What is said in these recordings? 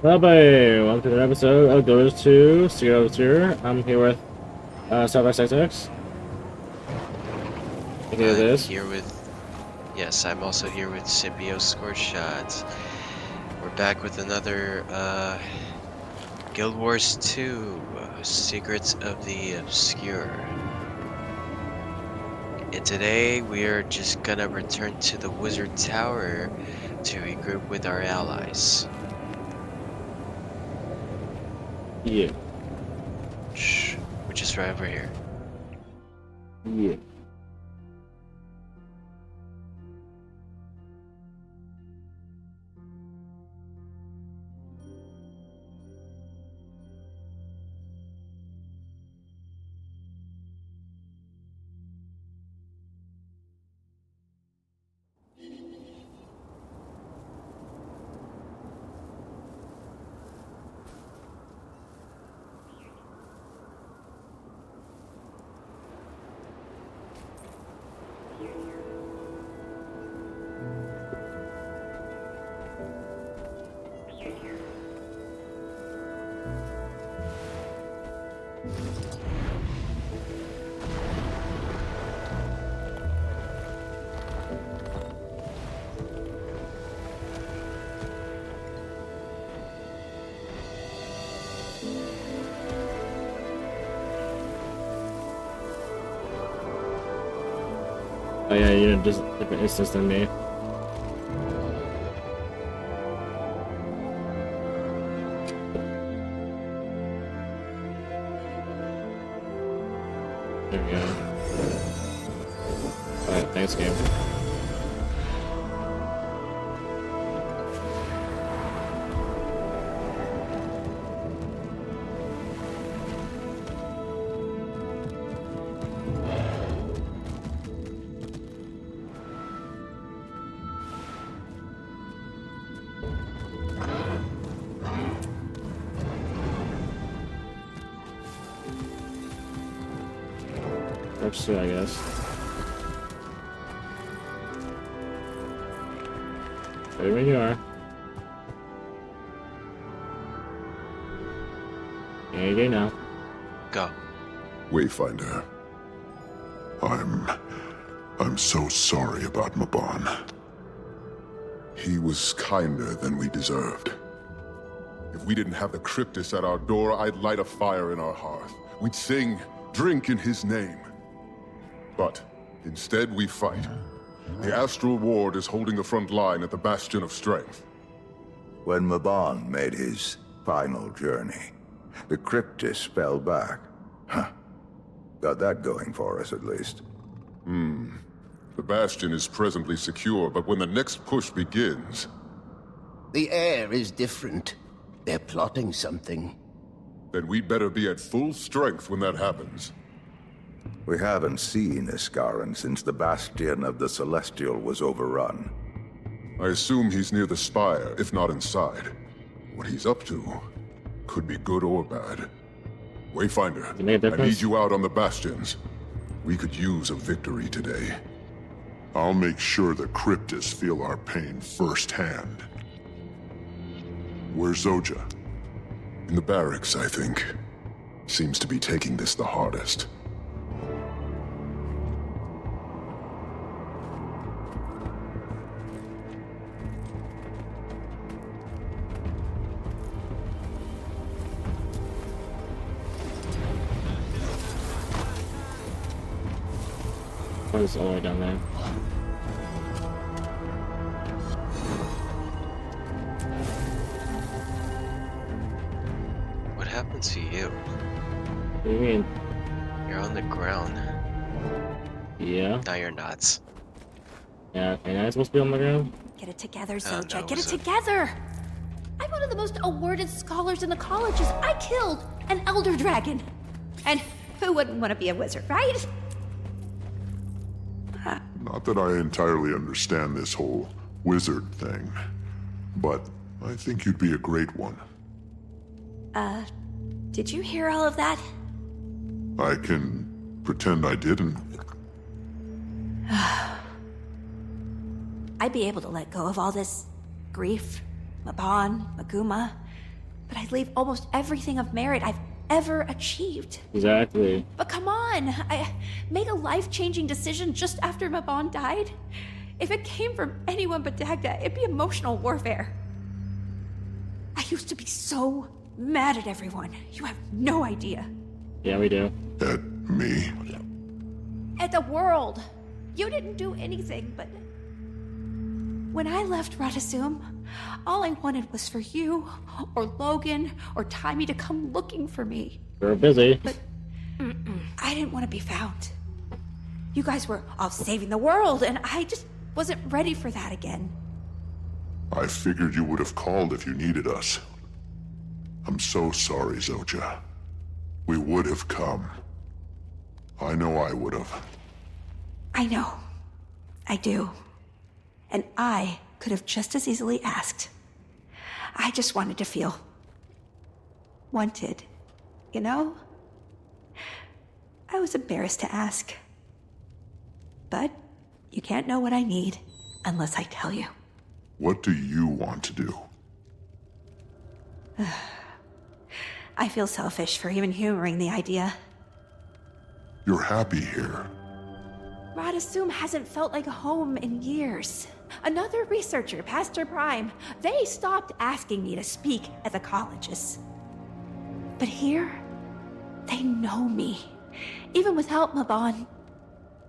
Hello, welcome to another episode of Goes to Zero Zero. I'm here with SouthXXX. Here it I'm is. here with, yes, I'm also here with Symbio Scored Shots. We're back with another Guild Wars 2 Secrets of the Obscure. And today we're just gonna return to the Wizard Tower to regroup with our allies. Yeah. Shh, we're just right over here. Yeah. Oh yeah, you're just different instance than me. There we go. Alright, thanks game. Works too, I guess. There when you are. There you go now. Go. Wayfinder, I'm so sorry about Mabon. He was kinder than we deserved. If we didn't have the Cryptus at our door, I'd light a fire in our hearth. We'd sing, drink in his name. But instead we fight. The Astral Ward is holding the front line at the Bastion of Strength. When Mabon made his final journey, the Cryptus fell back. Huh. Got that going for us, at least. The Bastion is presently secure, but when the next push begins... The air is different. They're plotting something. then we'd better be at full strength when that happens. We haven't seen Iskaran since the Bastion of the Celestial was overrun. I assume he's near the spire, if not inside. What he's up to could be good or bad. Wayfinder, You make a I difference? need you out on the bastions. We could use a victory today. I'll make sure the Cryptus feel our pain firsthand. Where's Zoja? In the barracks, I think. Seems to be taking this the hardest. What is all the way down there? What happened to you? What do you mean? You're on the ground. Yeah? Now you're not. Yeah, okay, now I'm supposed to be on the ground? Get it together, Oh, Zoja. no, Get it Zo- together! I'm one of the most awarded scholars in the colleges. I killed an elder dragon. And who wouldn't want to be a wizard, right? Not that I entirely understand this whole wizard thing, but I think you'd be a great one. Did you hear all of that? I can pretend I didn't. I'd be able to let go of all this grief, Mabon, Maguma, but I'd leave almost everything of merit I've ever achieved. Exactly. But come on, I made a life-changing decision just after Mabon died. If it came from anyone but Dagda, it'd be emotional warfare. I used to be so mad at everyone. You have no idea. Yeah, we do. At me? At the world. You didn't do anything, but... When I left Radasum, all I wanted was for you, or Logan, or Timmy to come looking for me. We were busy. But I didn't want to be found. You guys were off saving the world, and I just wasn't ready for that again. I figured you would have called if you needed us. I'm so sorry, Zoja. We would have come. I know I would have. I know. I do. And I could have just as easily asked. I just wanted to feel wanted, you know? I was embarrassed to ask. But you can't know what I need unless I tell you. What do you want to do? I feel selfish for even humoring the idea. You're happy here. Radasum hasn't felt like a home in years. Another researcher, Pastor Prime, they stopped asking me to speak at the colleges. But here, they know me. Even without Mabon,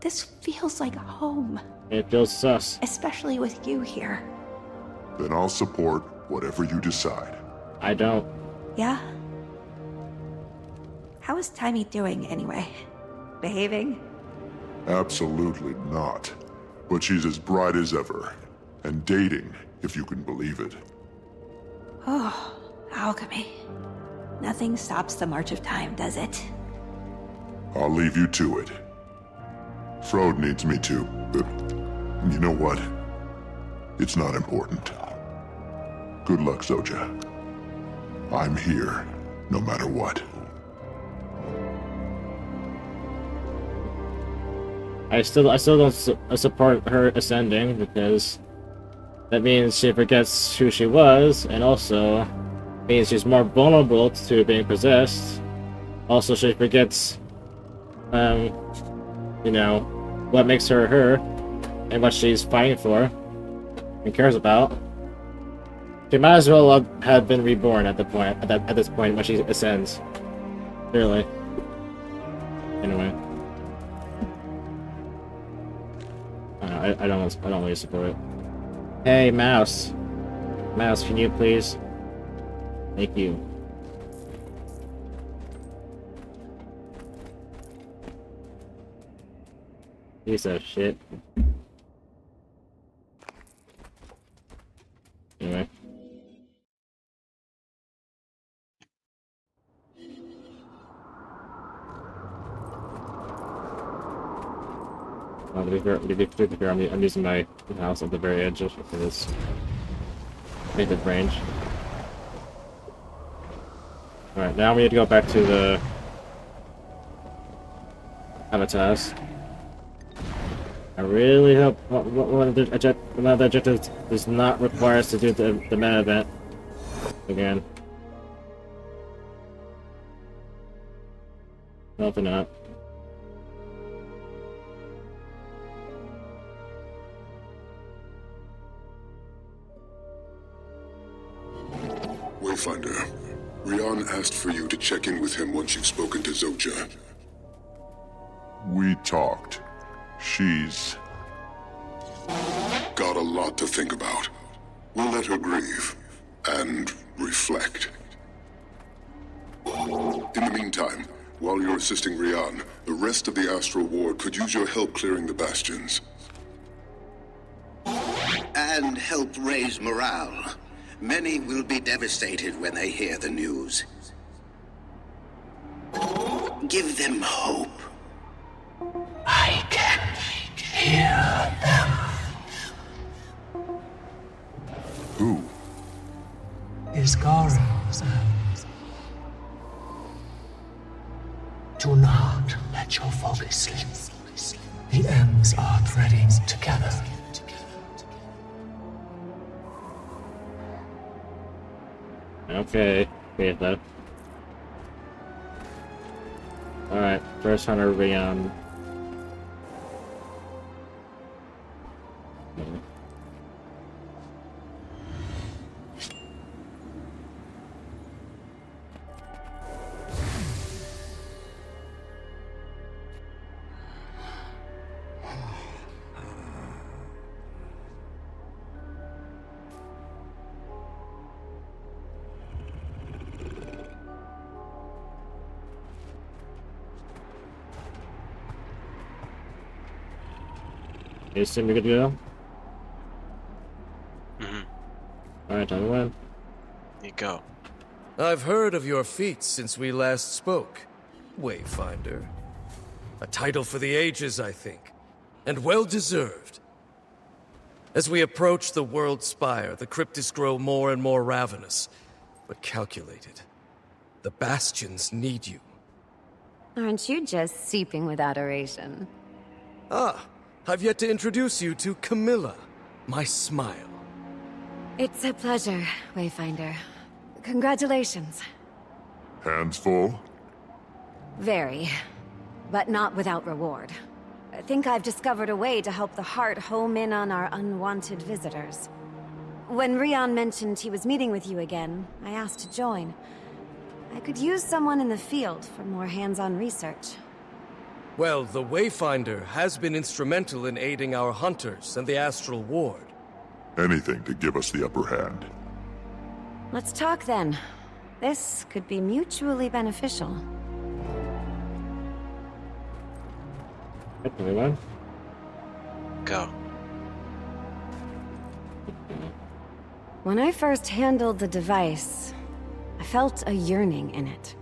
this feels like home. It feels sus. Especially with you here. Then I'll support whatever you decide. I don't. Yeah? How is Timmy doing, anyway? Behaving? Absolutely not. But she's as bright as ever. And dating, if you can believe it. Oh, alchemy. Nothing stops the march of time, does it? I'll leave you to it. Frode needs me too, but you know what? It's not important. Good luck, Zoja. I'm here, no matter what. I still don't support her ascending, because that means she forgets who she was, and also means she's more vulnerable to being possessed. Also, she forgets, you know, what makes her her, and what she's fighting for, and cares about. She might as well have been reborn at this point when she ascends. Clearly. Anyway. I don't really support it. Hey, Mouse. Mouse, can you please? Thank you. Piece of shit. Anyway. To be fair, I'm using my house at the very edge of this native range. Alright, now we need to go back to the Habitats. I really hope one of the objectives does not require us to do the meta event again. Hopefully not. Wayfinder, Rian asked for you to check in with him once you've spoken to Zoja. We talked. She's got a lot to think about. We'll let her grieve and reflect. In the meantime, while you're assisting Rian, the rest of the Astral Ward could use your help clearing the bastions. And help raise morale. Many will be devastated when they hear the news. Give them hope. I can hear them. Who? Isgaro's Ems. Do not let your focus slip. The Ems are threading together. Okay. Okay, though. Alright, first hunter Rion. You assume you're good to go? Alright, time to win. You go. I've heard of your feats since we last spoke, Wayfinder. A title for the ages, I think, and well-deserved. As we approach the World Spire, the Cryptists grow more and more ravenous, but calculated. The Bastions need you. Aren't you just seeping with adoration? Ah, I've yet to introduce you to Camilla, my smile. It's a pleasure, Wayfinder. Congratulations. Hands full? Very. But not without reward. I think I've discovered a way to help the Heart home in on our unwanted visitors. When Rion mentioned he was meeting with you again, I asked to join. I could use someone in the field for more hands-on research. Well, the Wayfinder has been instrumental in aiding our hunters and the Astral Ward. Anything to give us the upper hand. Let's talk then. This could be mutually beneficial. Anyone? Go. When I first handled the device, I felt a yearning in it.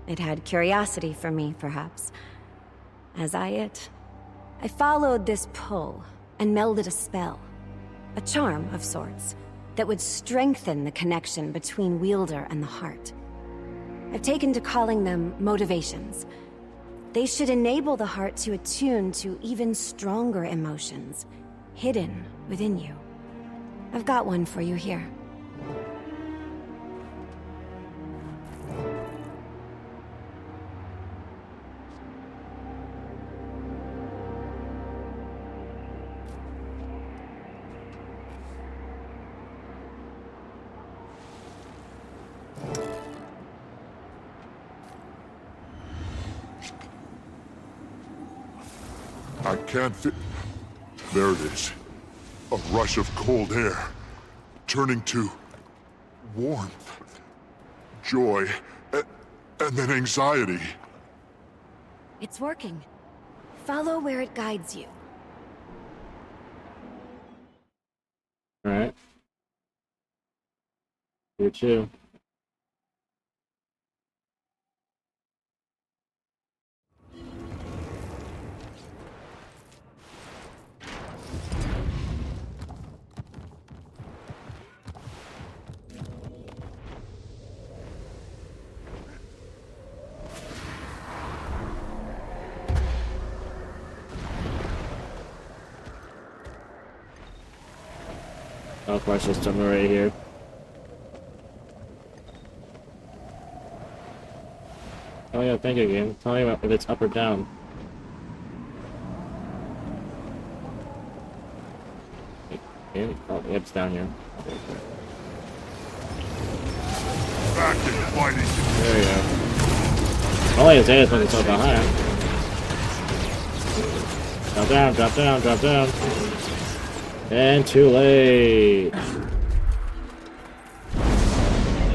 It had curiosity for me, perhaps. As I it. I followed this pull and melded a spell. A charm of sorts that would strengthen the connection between Wielder and the Heart. I've taken to calling them motivations. They should enable the Heart to attune to even stronger emotions, hidden within you. I've got one for you here. I can't fit... There it is. A rush of cold air. Turning to... warmth. Joy. And then anxiety. It's working. Follow where it guides you. Alright. You too. Oh, of course, there's someone right here. Oh yeah, thank you, game. Tell me if it's up or down. Okay. Oh, yeah, it's down here. Back in fighting. There we go. Only his ass when it's so behind. Drop down, drop down, drop down. And too late. Oh,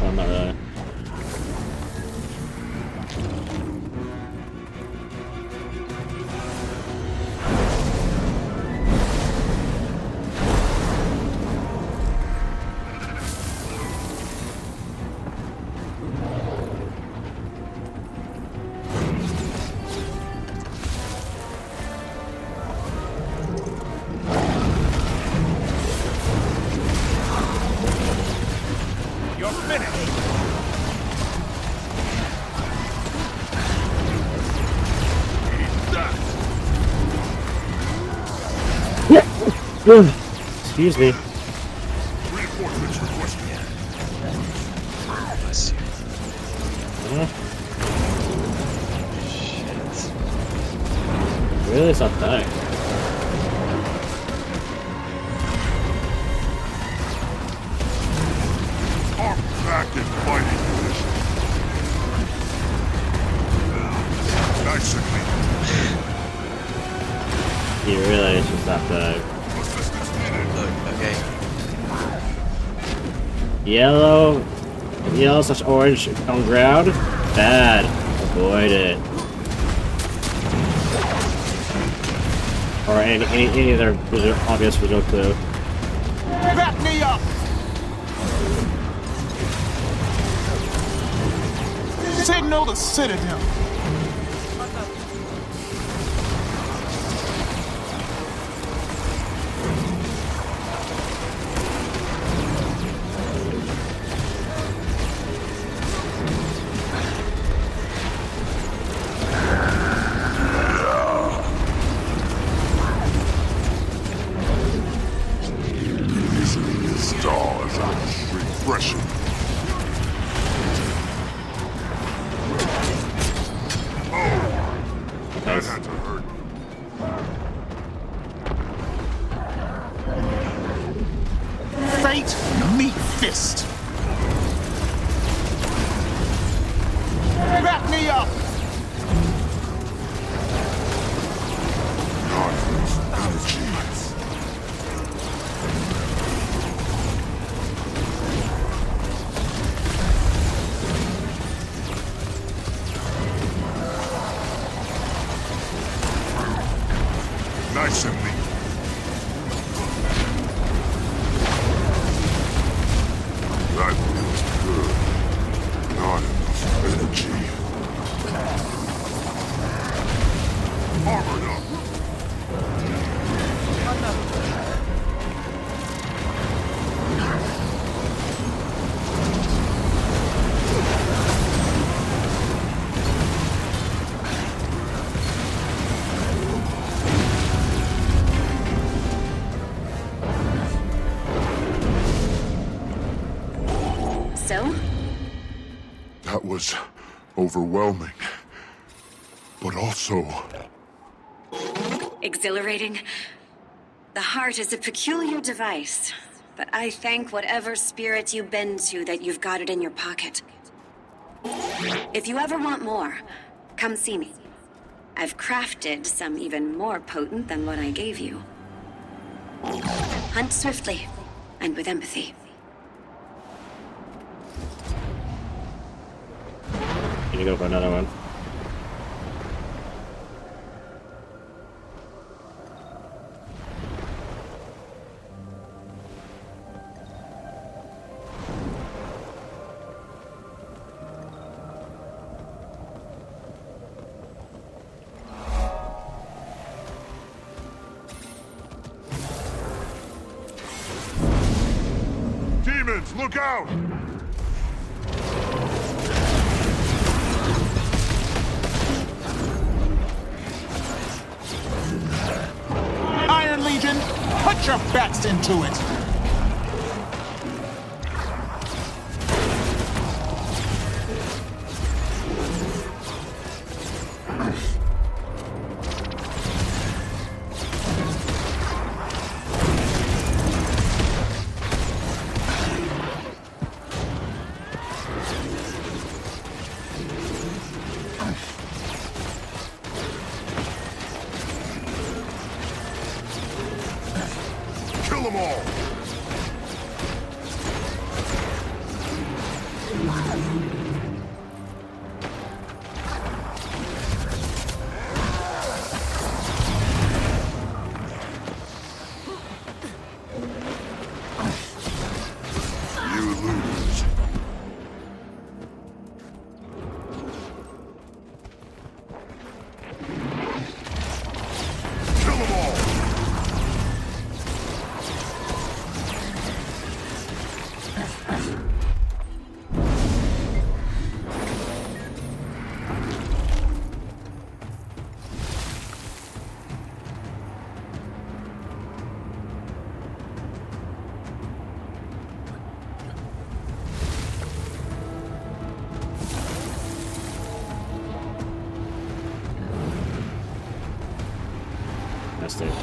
I'm not really. Excuse me. Reinforcements requested. bless you. Shit. Really stop dying. Back in fighting position. Nice and clean. You really should stop dying. Assistance needed. Look, okay. Yellow/orange on ground. Bad. Avoid it. Or any other obvious visual clue. Back me up! Signal the Citadel. These stars are refreshing. That had to hurt. Fate, meet fist. Back me up! God's energy. Nice and neat. That feels good. Not enough energy. Armored up. So? That was overwhelming. But also Exhilarating. The heart is a peculiar device, but I thank whatever spirit you bend to that you've got it in your pocket. If you ever want more, come see me. I've crafted some even more potent than what I gave you. Hunt swiftly, and with empathy. Can you go for another one? demons, look out! Iron Legion, put your backs into it! Kill them all! You lose. Kill them all! Interesting.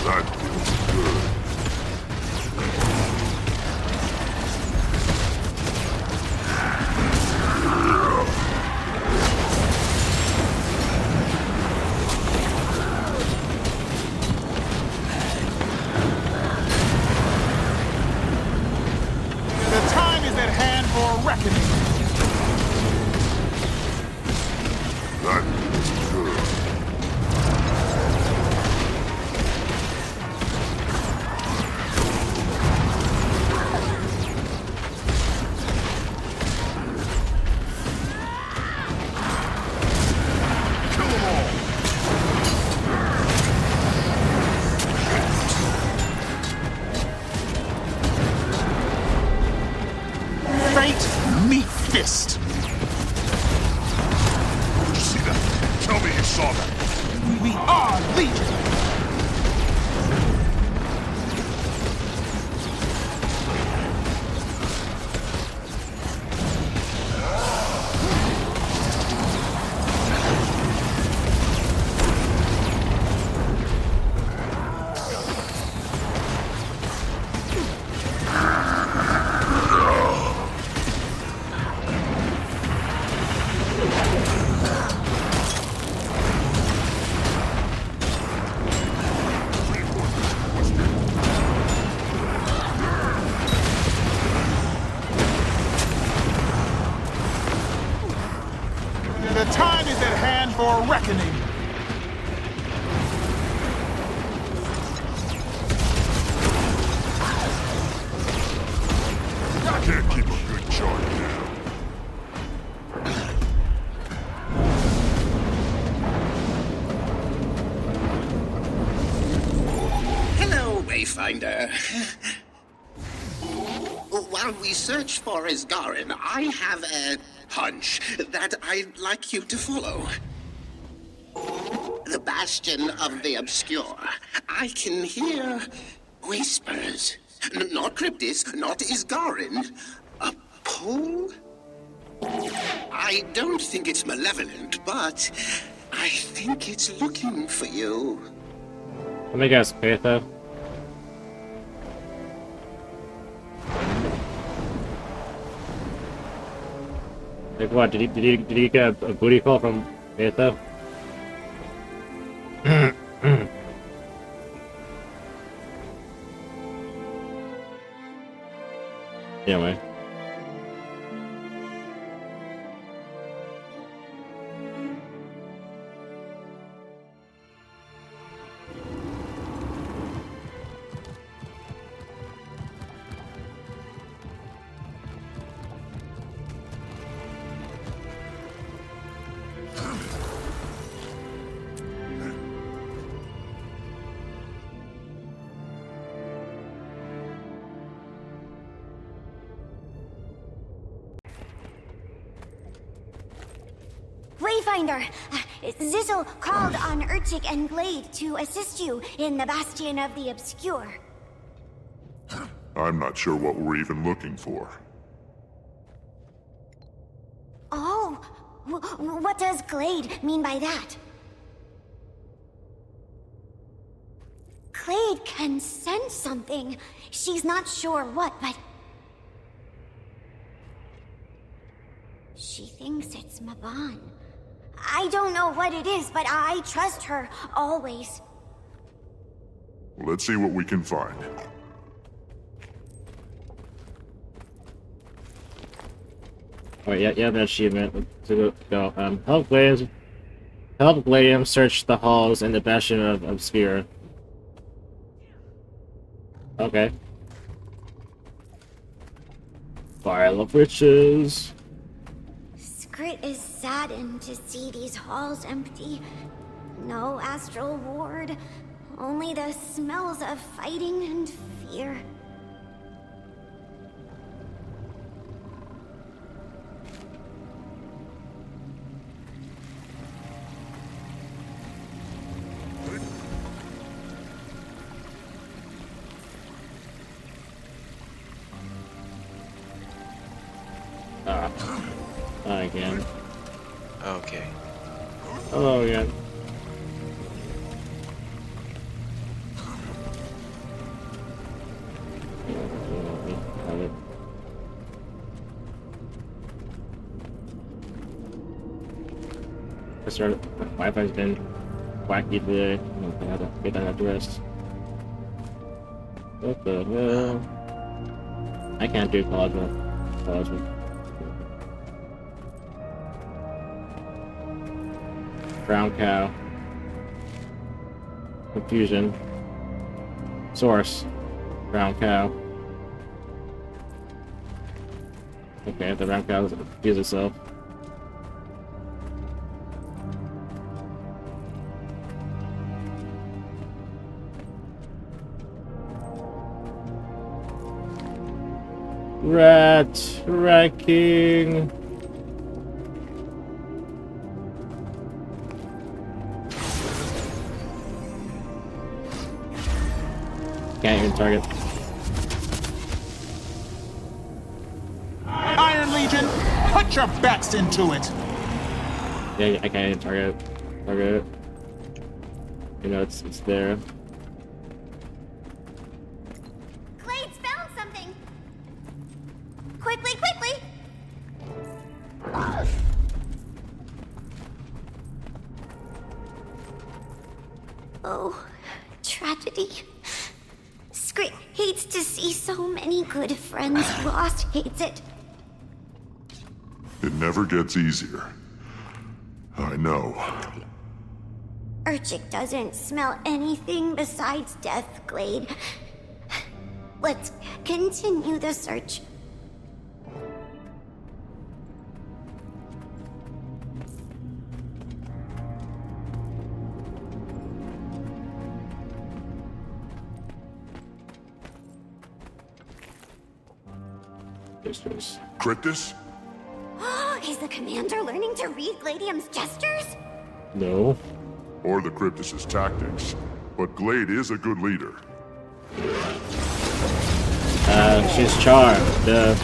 That feels good. The time is at hand for a reckoning. That feels good. Kill them all! Fate, meet fist. Did you see that? Tell me you saw that. We are Legion. The time is at hand for a reckoning. I can't keep a good charge now. Hello, Wayfinder. While we search for Isgarin, I have a hunch that I'd like you to follow. The Bastion of the Obscure. I can hear whispers. Not Cryptis, not Isgarin. A pull? I don't think it's malevolent, but I think it's looking for you. Let me guess, Patho. Like what? Did he get a booty call from Patho? Anyway. Wayfinder, Zizzle called on Urchik and Glade to assist you in the Bastion of the Obscure. I'm not sure what we're even looking for. Oh, what does Glade mean by that? Glade can sense something. She's not sure what, but... she thinks it's Mabon. I don't know what it is, but I trust her, always. Let's see what we can find. Alright, yeah, you have an achievement to go. Help Gladium search the halls in the Bastion of Obscure. Okay. File of Riches. Skrit is saddened to see these halls empty. No astral ward, only the smells of fighting and fear. again. Okay. Hello again. Our Wi-Fi's been wacky today. I have to get that address. What the hell? I can't do plasma. Brown cow. Confusion. Source. Brown cow. Okay, the brown cow confused itself. Rat King. Can't even target. Iron Legion, put your bets into it. Yeah, I can't even target it. You know, it's there. Glade's found something. Quickly, quickly! Oh, tragedy. Scrit hates to see so many good friends lost, hates it. It never gets easier. I know. Urchik doesn't smell anything besides death, Glade. Let's continue the search. Cryptus? Is the commander learning to read Gladium's gestures? No. Or the Cryptus' tactics. But Glade is a good leader. She's Char. The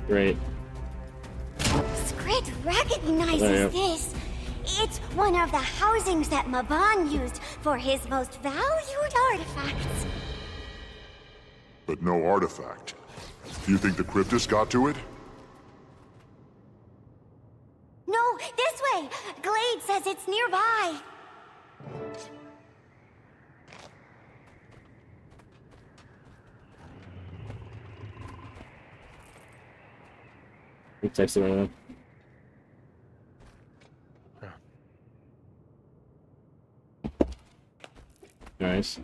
Great. Scrit recognizes this. It's one of the housings that Mabon used for his most valued artifacts. But no artifact. You think the Cryptus got to it? No, this way! Glade says it's nearby. He texted me. Nice.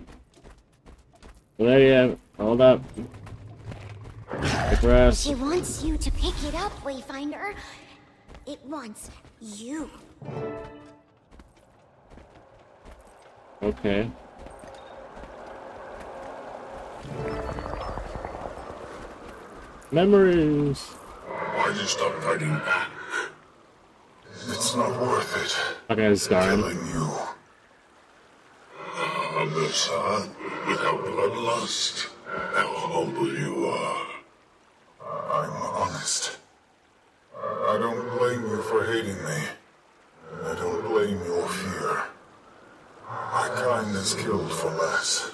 Lydia, hold up. Press. She wants you to pick it up, Wayfinder. It wants you. Okay. Memories. Why'd you stop fighting back? It's not worth it. Okay, it's Scarn. Killing you. Alyssa, without bloodlust, how humble you are. I'm honest. I don't blame you for hating me. I don't blame your fear. My kindness killed for less.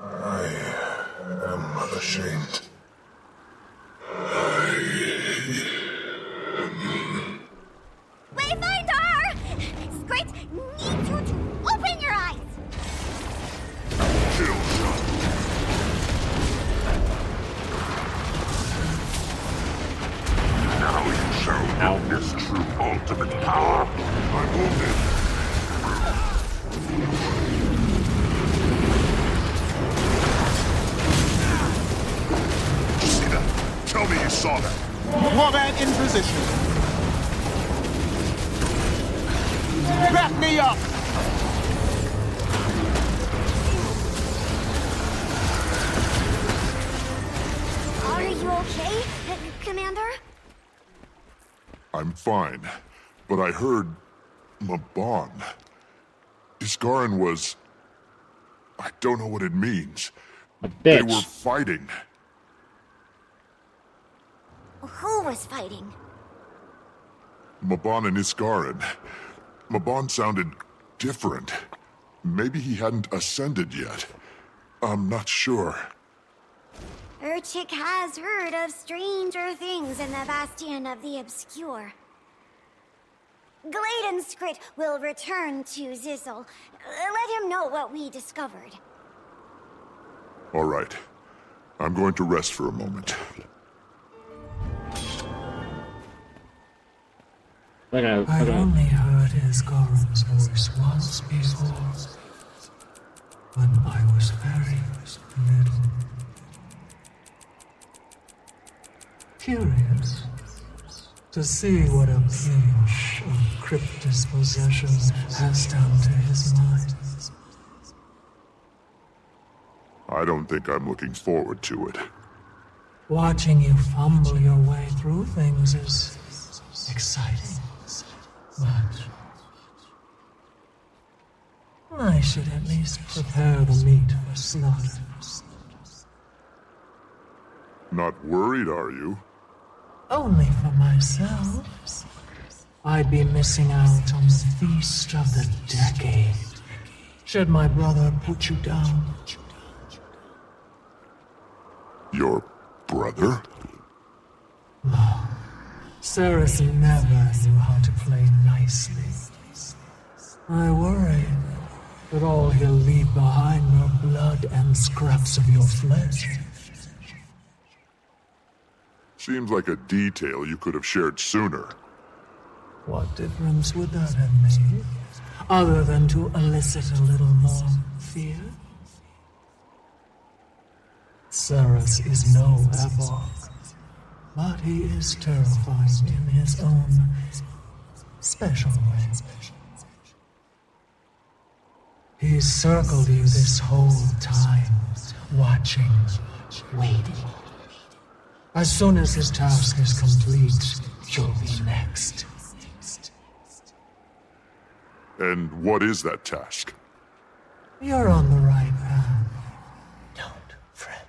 I am ashamed. Wayfinder! Scrit needs you to open your eyes! Now you shall witness true ultimate power. saw that. Warband in position. Back me up! Are you okay, Commander? I'm fine, but I heard Mabon. Iskarin was... I don't know what it means. A They bitch. were fighting. Who was fighting? Mabon and Iskarin. Mabon sounded different. Maybe he hadn't ascended yet. I'm not sure. Urchik has heard of stranger things in the Bastion of the Obscure. Glade and Skrit will return to Zizzle. Let him know what we discovered. All right. I'm going to rest for a moment. Look at I only heard Isgarin's voice once before, when I was very little. Curious to see what a pinch of Cryptus possession has done to his mind. I don't think I'm looking forward to it. Watching you fumble your way through things is exciting, but I should at least prepare the meat for slaughter. Not worried, are you? Only for myself. I'd be missing out on the feast of the decade should my brother put you down. Your brother? Ceres never knew how to play nicely. I worry that all he'll leave behind are blood and scraps of your flesh. Seems like a detail you could have shared sooner. What difference would that have made, other than to elicit a little more fear? Ceres is no Avok, but he is terrifying in his own special way. He's circled you this whole time, watching, waiting. As soon as his task is complete, you'll be next. And what is that task? You're on the right path. Don't fret.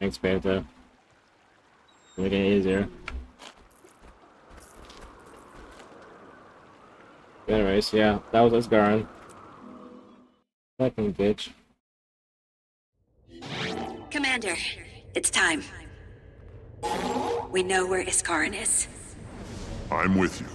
Thanks, Panther. Make it easier. Anyways, yeah, that was Isgarin. Fucking bitch. Commander, it's time. We know where Iskarin is. I'm with you.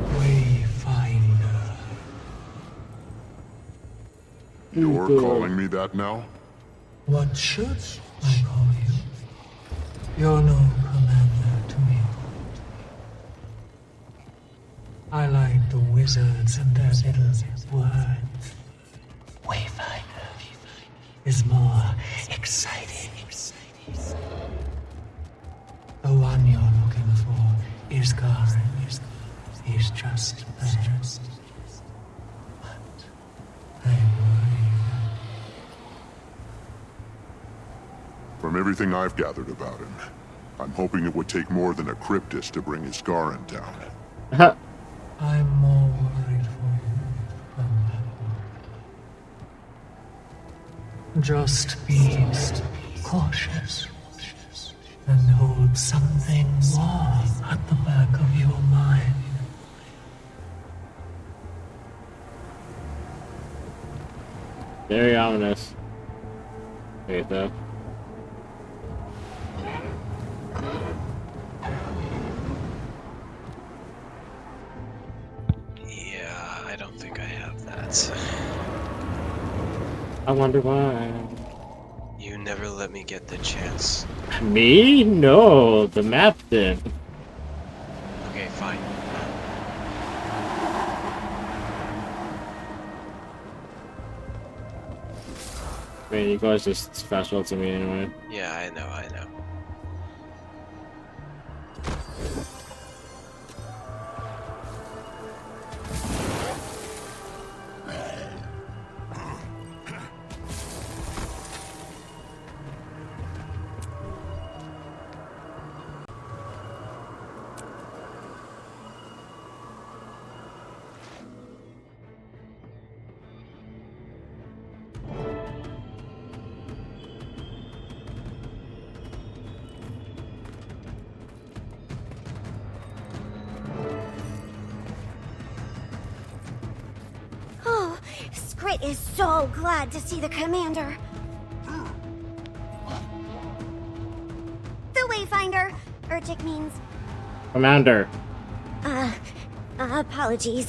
Wayfinder. You're calling me that now? What should I call you? You're no commander to me. I like the wizards and their little words. Wayfinder is more exciting. The one you're looking for is Garin. He's just better. But I worry. From everything I've gathered about him, I'm hoping it would take more than a Cryptus to bring Iskarin down. I'm more worried for you than that. Just be cautious and hold something warm at the back of your mind. Very ominous. Wait, though. Yeah, I don't think I have that. I wonder why. You never let me get the chance. Me? No, the map did. Okay, fine. I mean, you guys just fast roll to me anyway. Yeah, I know, I know. Oh, Skrit is so glad to see the commander. The Wayfinder. Urchik means. Commander. Apologies.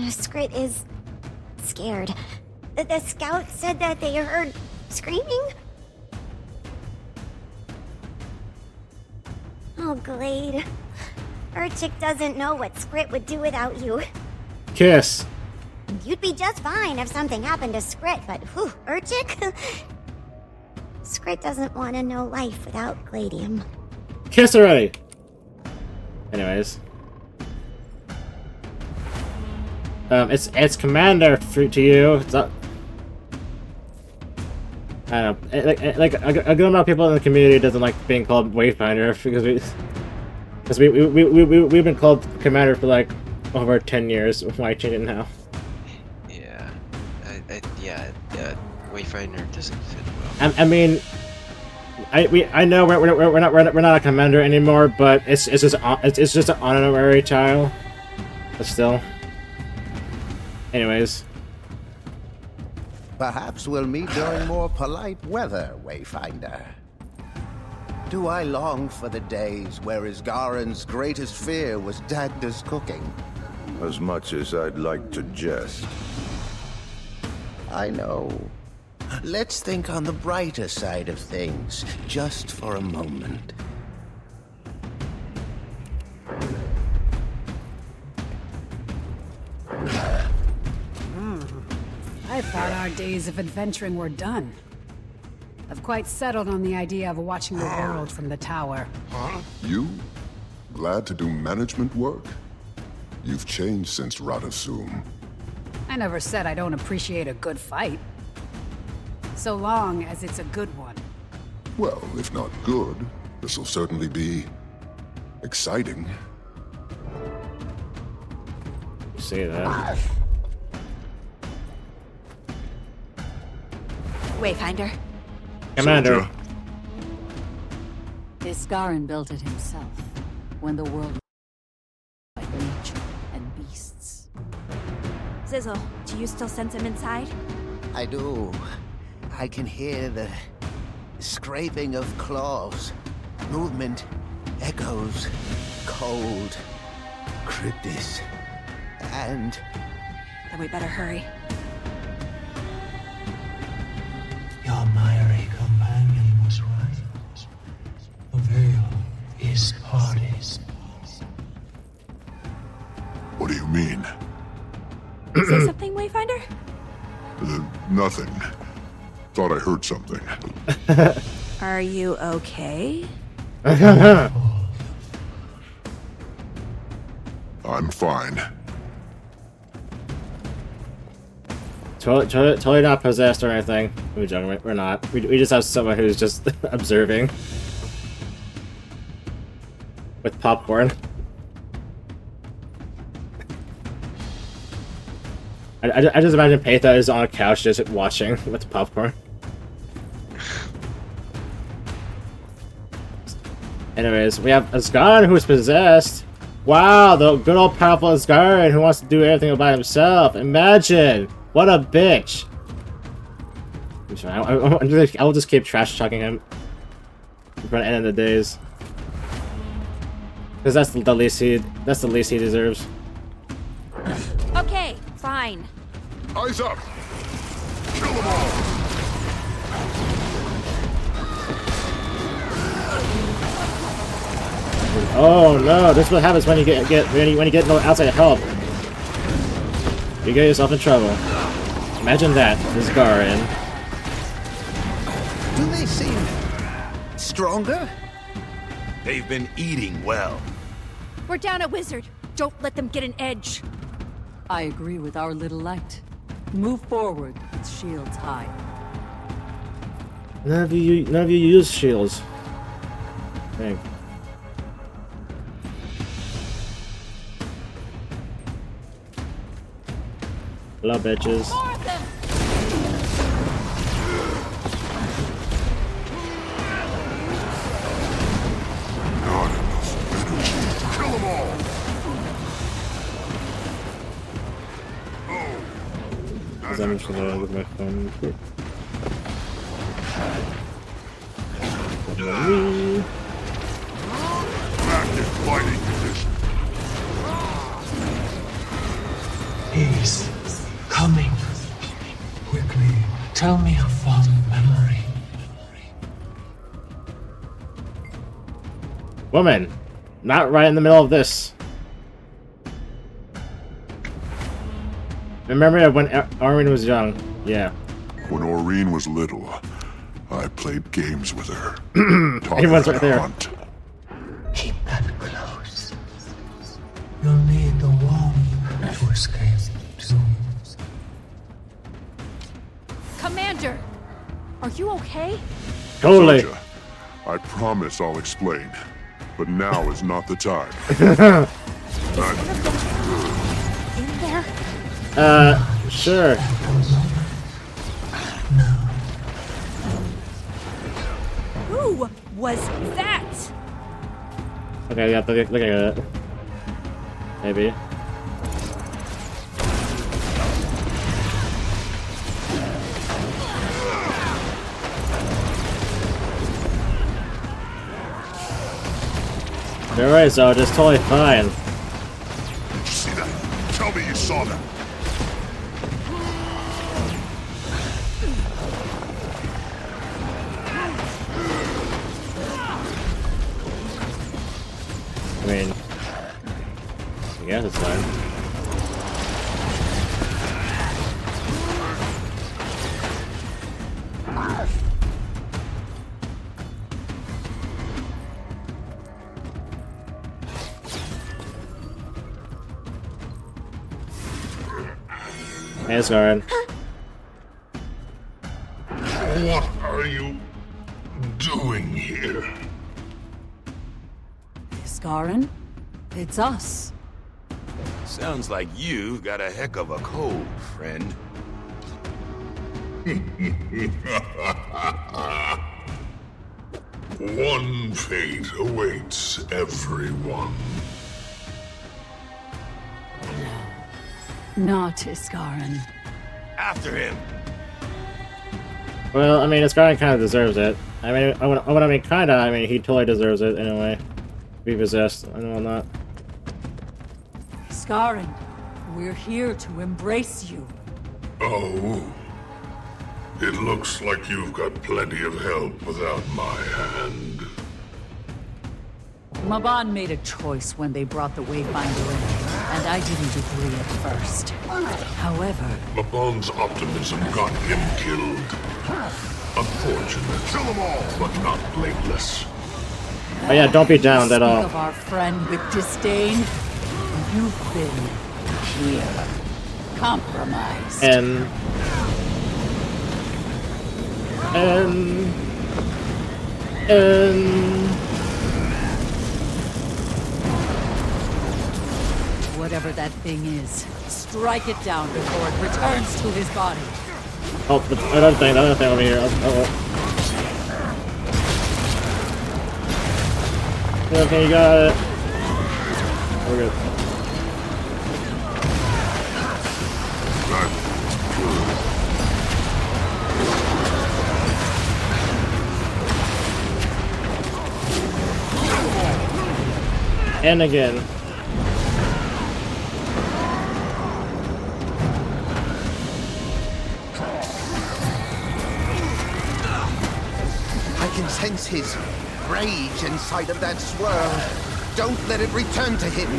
Skrit is scared. The scout said that they heard screaming? Oh, Glade. Urchik doesn't know what Skrit would do without you. Kiss. You'd be just fine if something happened to Skrit, but whew, Urchik? Skrit doesn't want to know life without Gladium. Kiss already! Anyways. It's Commander to you. It's not... I don't know. Like a good amount of people in the community doesn't like being called Wayfinder because we've been called Commander for like over 10 years. Why change it now? Yeah, Wayfinder doesn't fit well. I mean, I know we're not a commander anymore, but it's just an honorary title. But still. Anyways. Perhaps we'll meet during more polite weather, Wayfinder. Do I long for the days where Isgaren's greatest fear was Dagda's cooking? As much as I'd like to jest. I know. Let's think on the brighter side of things, just for a moment. I thought our days of adventuring were done. I've quite settled on the idea of watching the world from the tower. You? Glad to do management work? You've changed since Radasum. I never said I don't appreciate a good fight. So long as it's a good one. Well, if not good, this'll certainly be exciting. You say that. Wayfinder. Commander. Isgaren built it himself, when the world was like nature and beasts. Zizzle, do you still sense him inside? I do. I can hear the scraping of claws, movement, echoes, cold, Cryptis, and... Then we better hurry. Your miry companion was right. The veil is parted. What do you mean? Say something, Wayfinder? Nothing. Thought I heard something. Are you okay? I'm fine. Totally not possessed or anything. We're joking. We're not. We just have someone who's just observing with popcorn. I just imagine Peitha is on a couch just watching with popcorn. Anyways, we have Isgaren who's possessed. Wow, the good old powerful Isgaren who wants to do everything by himself. Imagine! What a bitch! I'm sorry, I will just keep trash talking him for the end of the days. Because that's the least he deserves. Okay, fine. Eyes up! Kill them all! Oh no, this is what happens when you get no outside help. You get yourself in trouble. Imagine that, Isgaren. stronger? They've been eating well. We're down a wizard. Don't let them get an edge. I agree with our little light. Move forward with shields high. None of you use shields. Dang. Hello, bitches. Not enough energy. Kill them all! Because I'm just gonna with my phone quick. Back in fighting condition. He's coming. Quickly, tell me a fond memory. Woman, not right in the middle of this. Remember when Arwen was young? Yeah. When Aurene was little, I played games with her. Taught Everyone's her right how to there. hunt. Keep that close. You'll need the womb to escape soon. Commander, are you okay? Totally. Soldier, I promise I'll explain, but now is not the time. In there? Sure. Who was that? Okay, yeah, look at it. Maybe. You're right, so it's totally fine. Did you see that? Tell me you saw that. I mean, I guess it's fine. Hey, Scarred. What are you doing here? Scarran? It's us. Sounds like you got a heck of a cold, friend. One fate awaits everyone. Not Scarran. After him. Well, I mean, Scarred kind of deserves it. I mean, I mean, kinda. I mean, he totally deserves it anyway. Be possessed and whatnot. Scarran, we're here to embrace you. Oh. It looks like you've got plenty of help without my hand. Mabon made a choice when they brought the Wayfinder in, and I didn't agree at first. However... Mabon's optimism got him killed. Unfortunate. Kill them all, but not blameless. Oh yeah, don't be down at all. Speak of our friend with disdain. You've been here. Compromised. And whatever that thing is, strike it down before it returns to his body. oh, another thing over here. Okay, you got it. We're good. And again. I can sense his rage inside of that swirl. Don't let it return to him.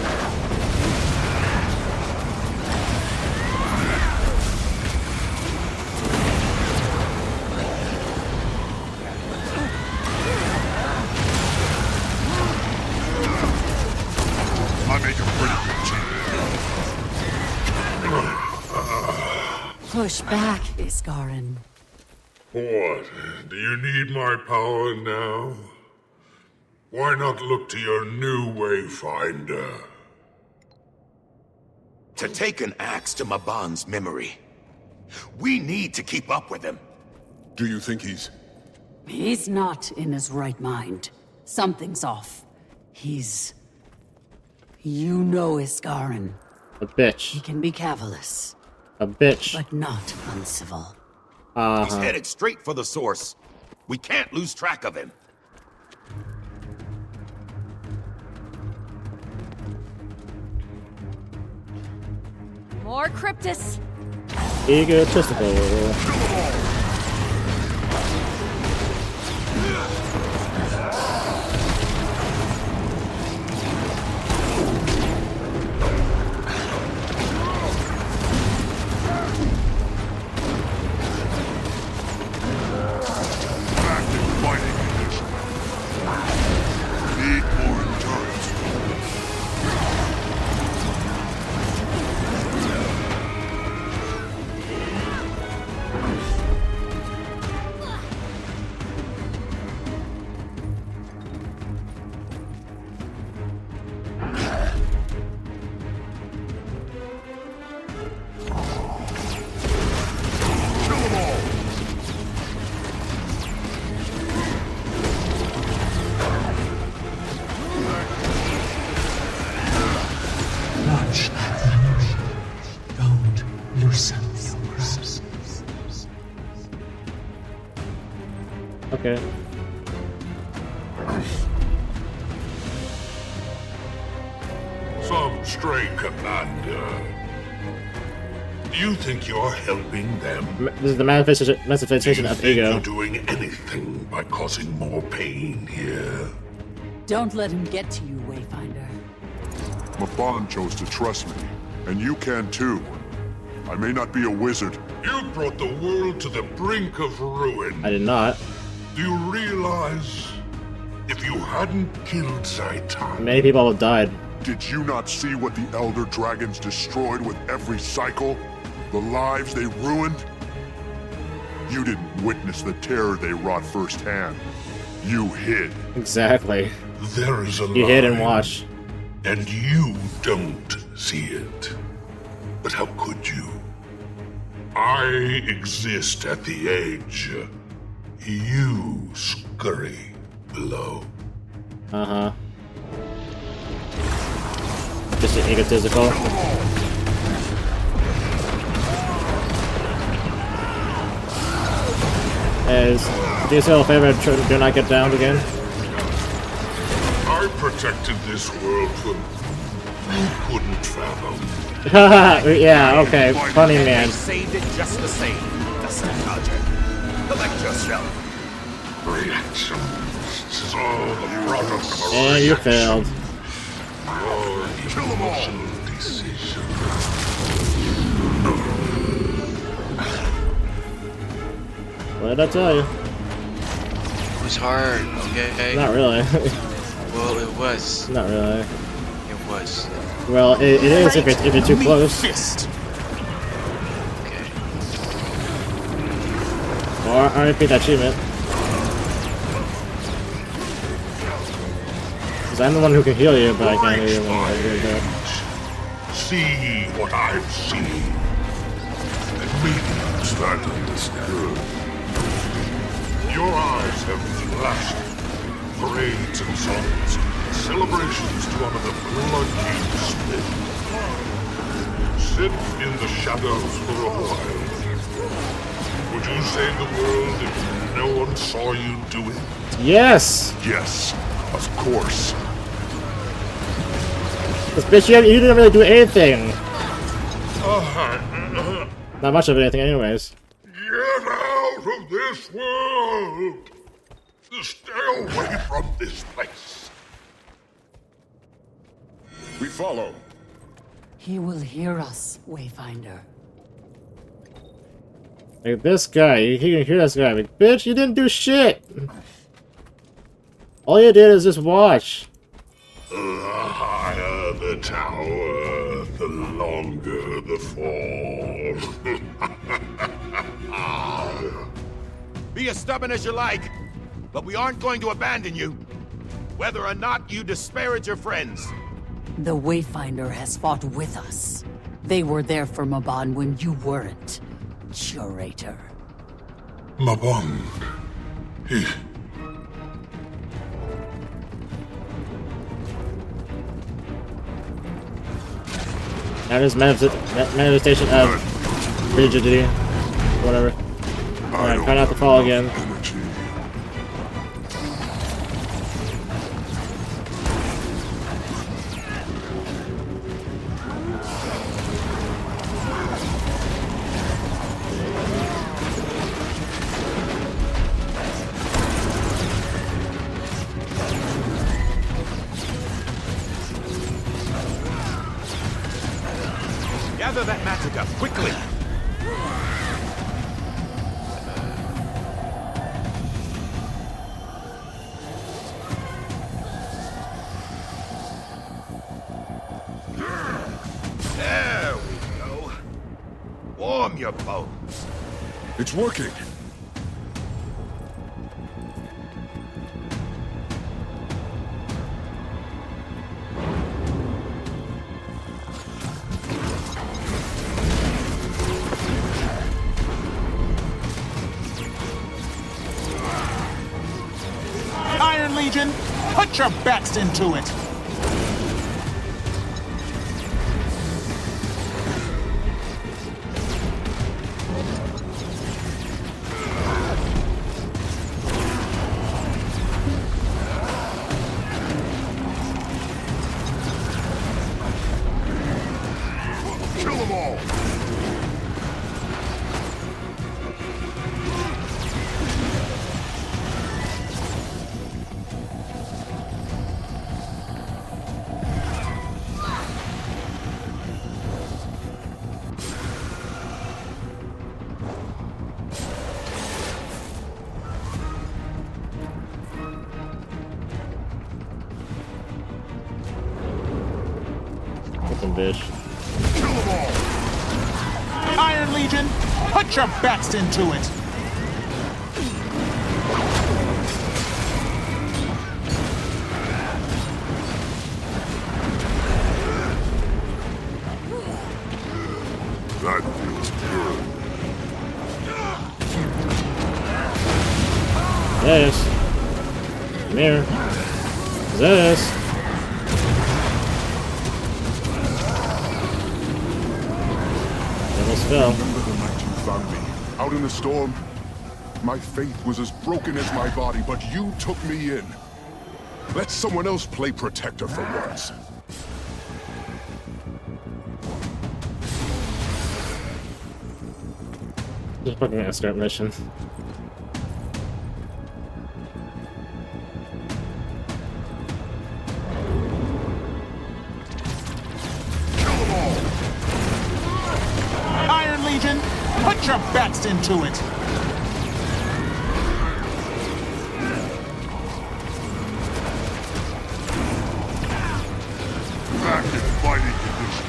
Push back, Iskarin. What? Do you need my power now? Why not look to your new Wayfinder? To take an axe to Mabon's memory. We need to keep up with him. Do you think he's... He's not in his right mind. Something's off. He's... You know Iskarin. A bitch. He can be cavalice. A bitch. But not uncivil. He's headed straight for the source. We can't lose track of him. More Cryptus. Egotistical. Watch that memory. Don't loosen your grasp. Okay. Some stray commander. Do you think you're helping them? This is the manifestation of ego. You're doing anything by causing more pain here. Don't let him get to you, Wayfinder. Mabon chose to trust me, and you can too. I may not be a wizard. You brought the world to the brink of ruin. I did not. Do you realize if you hadn't killed Zaitan, Many people have died. Did you not see what the Elder Dragons destroyed with every cycle? The lives they ruined? You didn't witness the terror they wrought firsthand. You hid. Exactly. There is a You hid and line, watched. and you don't see it. But how could you? I exist at the edge. You scurry below. Uh-huh. Just an egotistical. As do yourself a favor, do not get downed again. I protected this world from you couldn't fathom. Yeah, okay, funny man. Saved it just the same. Nostalgia. Collect yourself. Reaction. This is all the product of a And you failed. Your emotional decision. What did I tell you? It was hard, okay? Not really. Well, it was. Not really. It was. Well, it is if you're too close. Okay. Or I repeat that achievement. Because I'm the one who can heal you, but I can't heal you when I do that. See what I've seen. And maybe start to understand. Your eyes have flashed. Parades and songs. Celebrations to honor the blood you spilled. Sit in the shadows for a while. Would you save the world if no one saw you do it? Yes! Yes, of course. This bitch, you didn't really do anything. Not much of anything, anyways. Get out of this world! Stay away from this place. We follow. He will hear us, Wayfinder. Like this guy, he can hear this guy. Like, bitch, you didn't do shit. All you did is just watch. The higher the tower, the longer the fall. Be as stubborn as you like, but we aren't going to abandon you, whether or not you disparage your friends. The Wayfinder has fought with us. They were there for Mabon when you weren't, Curator. Mabon. He... That is manifestation of rigidity. Whatever. Alright, try not to fall again. Gather that magic up, quickly! There we go. Warm your bones. It's working. Iron Legion, put your backs into it! Kill them all! Fucking bitch. Kill them all! Iron Legion, put your backs into it! That feels good. This. Come here. This. Almost fell. Remember the night you found me, out in the storm? My faith was as broken as my body, but you took me in. Let someone else play protector for once. Just fucking escort mission. Iron Legion, put your backs into it! Back in fighting condition.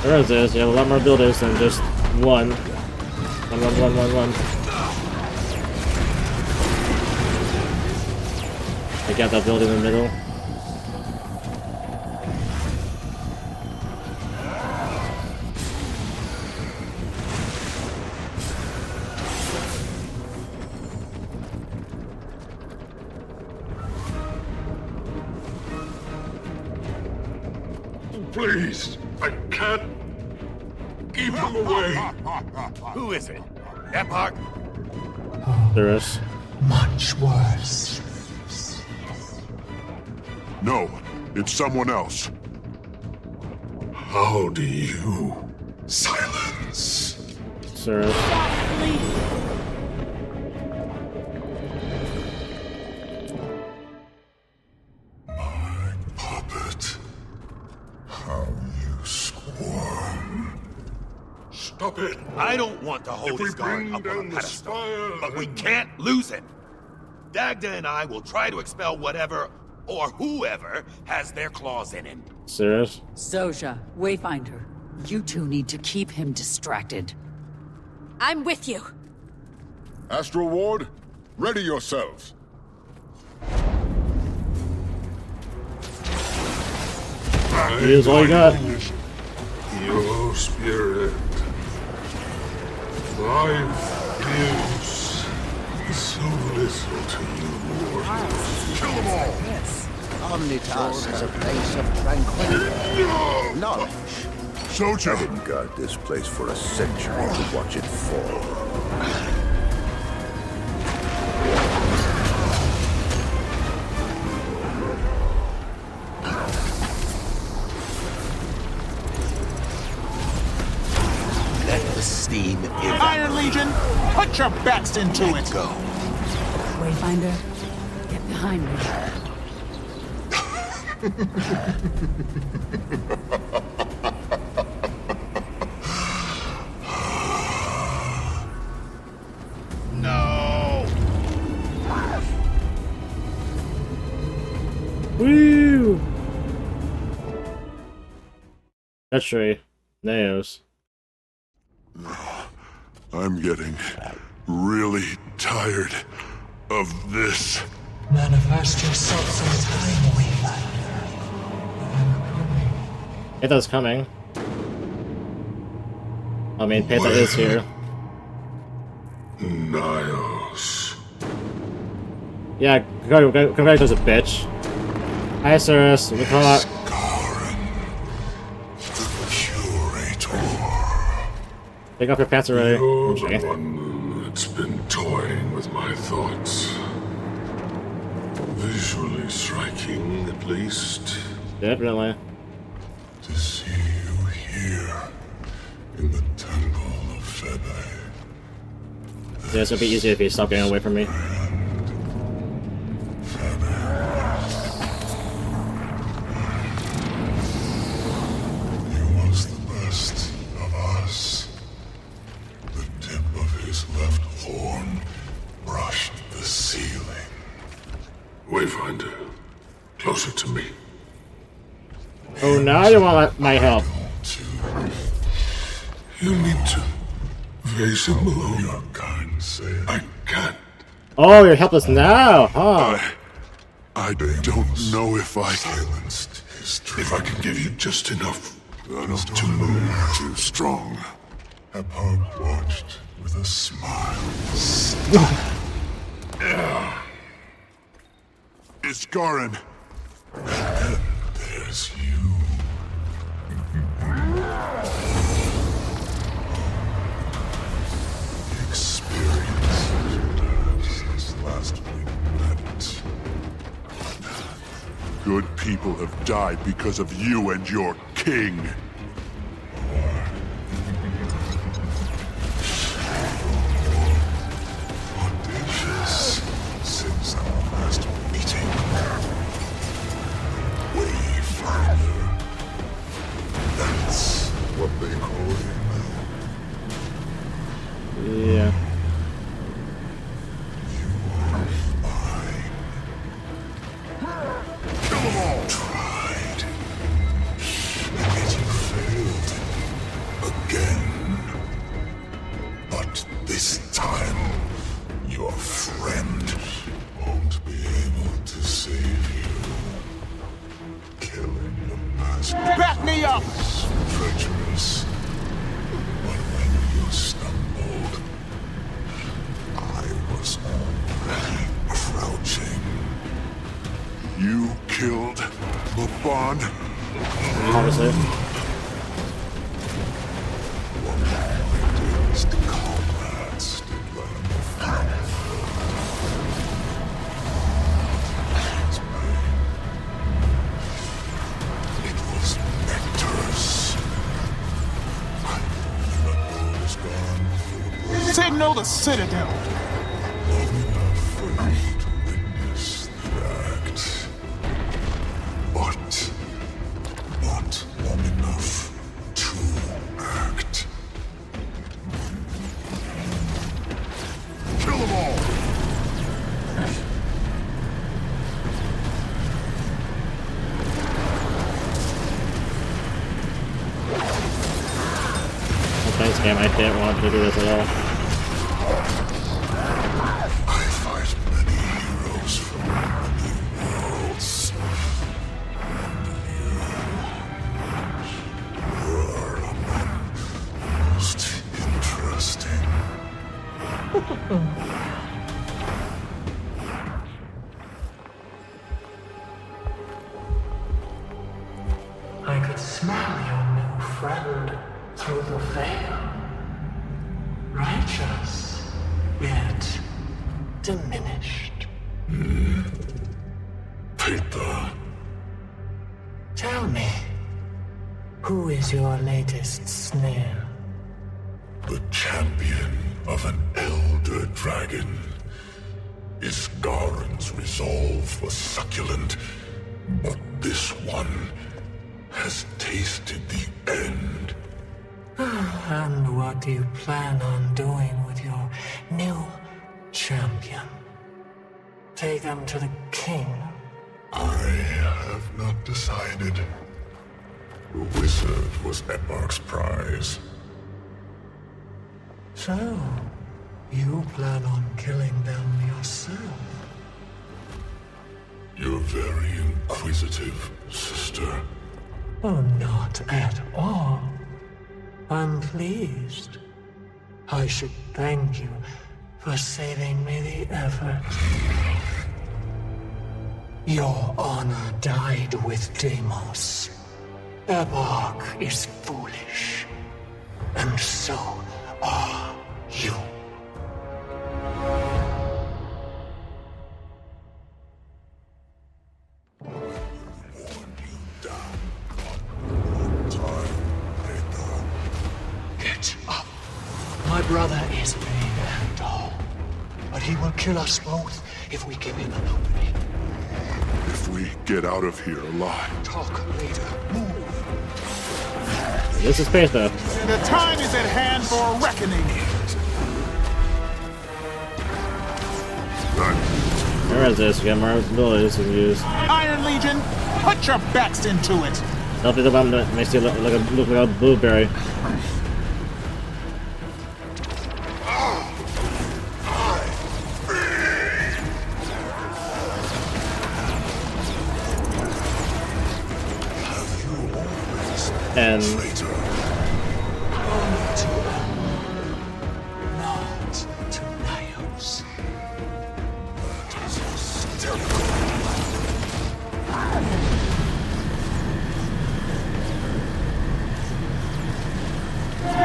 There it is. You have a lot more builders than just one. One. I got that building in the middle. Please, I can't keep him away. Who is it? Epoch? There is. Much worse. No, it's someone else. How do you silence? Sir. Puppet. How you squirm. Stop it. I don't want to hold If we his guard bring up on down a the pedestal, spire, but we then- can't lose him. Dagda and I will try to expel whatever, or whoever, has their claws in him. Serious? Zojja, Wayfinder, you two need to keep him distracted. I'm with you. Astral Ward, ready yourselves. Here's all you got. Your spirit. Life gives so little to you, mortals. Kill them all! Omnitas is a place of tranquility. Knowledge. Zojja! I didn't guard this place for a century to watch it fall. Let the steam evaporate. Iron Legion, put your backs into it. Go. Wayfinder, get behind me. No! Woo! That's right. Naos. I'm getting really tired of this. Manifest yourself sometime, Wayfinder. Peita's coming. I mean, Peita is here. Nios. Yeah, congratulations, a bitch. Hi, Cirrus. We call out. Take off your pants already. You're the one that's been toying with my thoughts. Visually striking, at least. Definitely. To see you here in the temple of Febe. Yeah, it's gonna be easier if you stop getting away from me. He was the best of us. The tip of his left horn brushed the ceiling. Wayfinder, closer to me. Oh, now you want my help. You need to face him alone. Your kind say I can't. Oh, you're helpless now, huh? I don't know if I silenced his dream. If I can give you just enough to move. Too strong. Apog watched with a smile. It's Garin. There's you. Since last we met. Good people have died because of you and your king. Audacious since our last meeting. Wayfinder. That's what they call you now. Yeah. Tried. And yet you failed. Again. But this time, your friend won't be able to save you. Killing the master. Back me up! Treacherous. But when you stumbled, I was already crouching. You killed Mabon? Obviously. One of my dearest comrades did learn the fun. It was Nectar's. I knew the boy was gone. Signal the Citadel! Long enough for you to witness the act. But not long enough to act. Kill them all! Damn, I didn't want to do this at all. I fight many heroes from many worlds. You are among the most interesting. I could smell your new friend through the veil. Righteous, yet diminished. Peter. Tell me, who is your latest snare? The champion of an elder dragon. Isgaren's resolve was succulent, but this one has tasted the end. And what do you plan on doing with your new champion? Take them to the king? I have not decided. The wizard was Eparch's prize. So, you plan on killing them yourself? You're very inquisitive, sister. Oh, not at all. I'm pleased. I should thank you for saving me the effort. Your honor died with Deimos. Eparch is foolish. And so are you. Get up. My brother is big and tall, but he will kill us both if we give him an opening. If we get out of here alive. Talk later. Move. This is space though. The time is at hand for a reckoning. Where is this? We got more abilities we can use. Iron Legion, put your backs into it. Don't be the bomb that makes you look like a blueberry. And not to Nyos.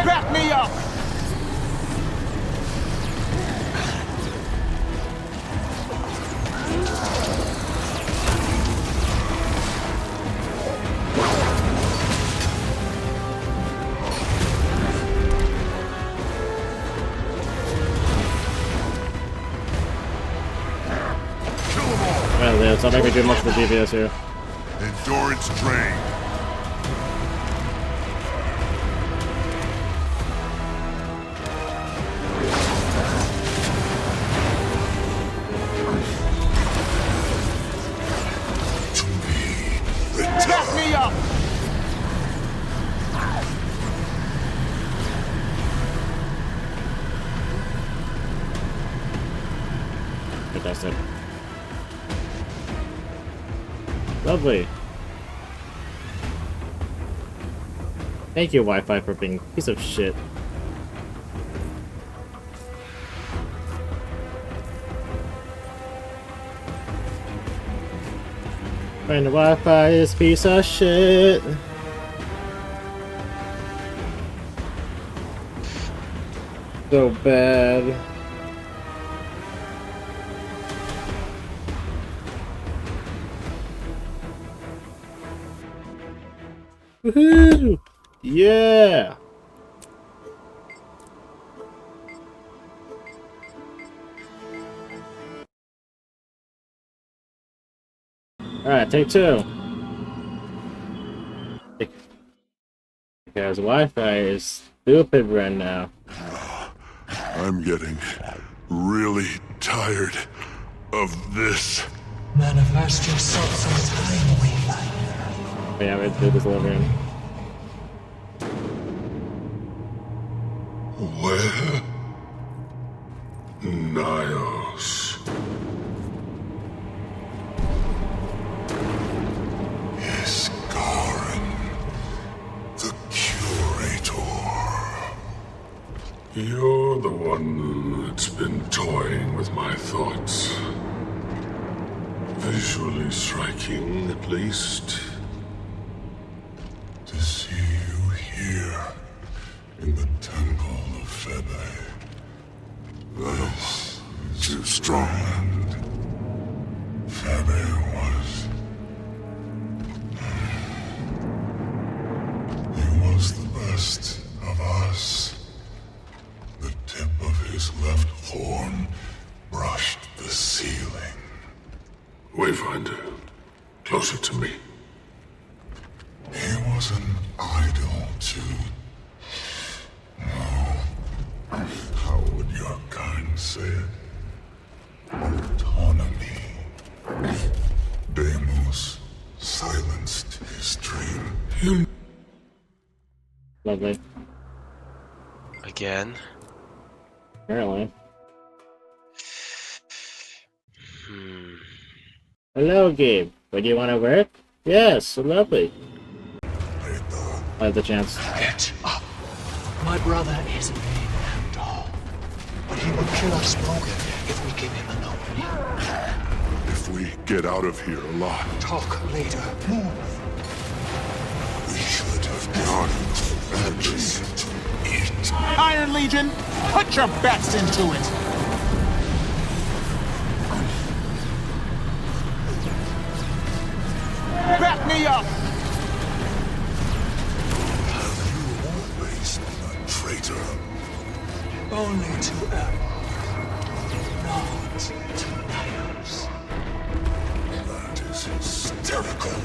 Back me up. well, it's not making me do much for DPS here. Endurance drain. Back me up. Fantastic. Lovely. Thank you, Wi-Fi, for being a piece of shit. And the Wi-Fi is a piece of shit. So bad. Woohoo! Yeah! Alright, take two. Because Wi-Fi is stupid right now. I'm getting really tired of this. Manifest yourself sometime, Wayfinder. Yeah, we have to do this over again. Where? Nios. Iskarin, the Curator. You're the one that's been toying with my thoughts. Visually striking, at least. To see you here, in the Temple of Febe. This is too strong. Febe was... He was the best of us. The tip of his left horn brushed the ceiling. Wayfinder, closer to me. He was an idol too. No. How would your kind say it? Autonomy. Deimos silenced his dream. Lovely. Again? Apparently. Hello, Gabe. Would you want to work? Yes, so lovely. I have the chance. Get up. My brother is big and tall, but he will kill us both if we give him an opening. If we get out of here alive. Talk later. Move. We should have gone at least eat. Iron Legion, put your bets into it. Back me up! Have you always been a traitor? Only to Emma, not to Nios. That is hysterical.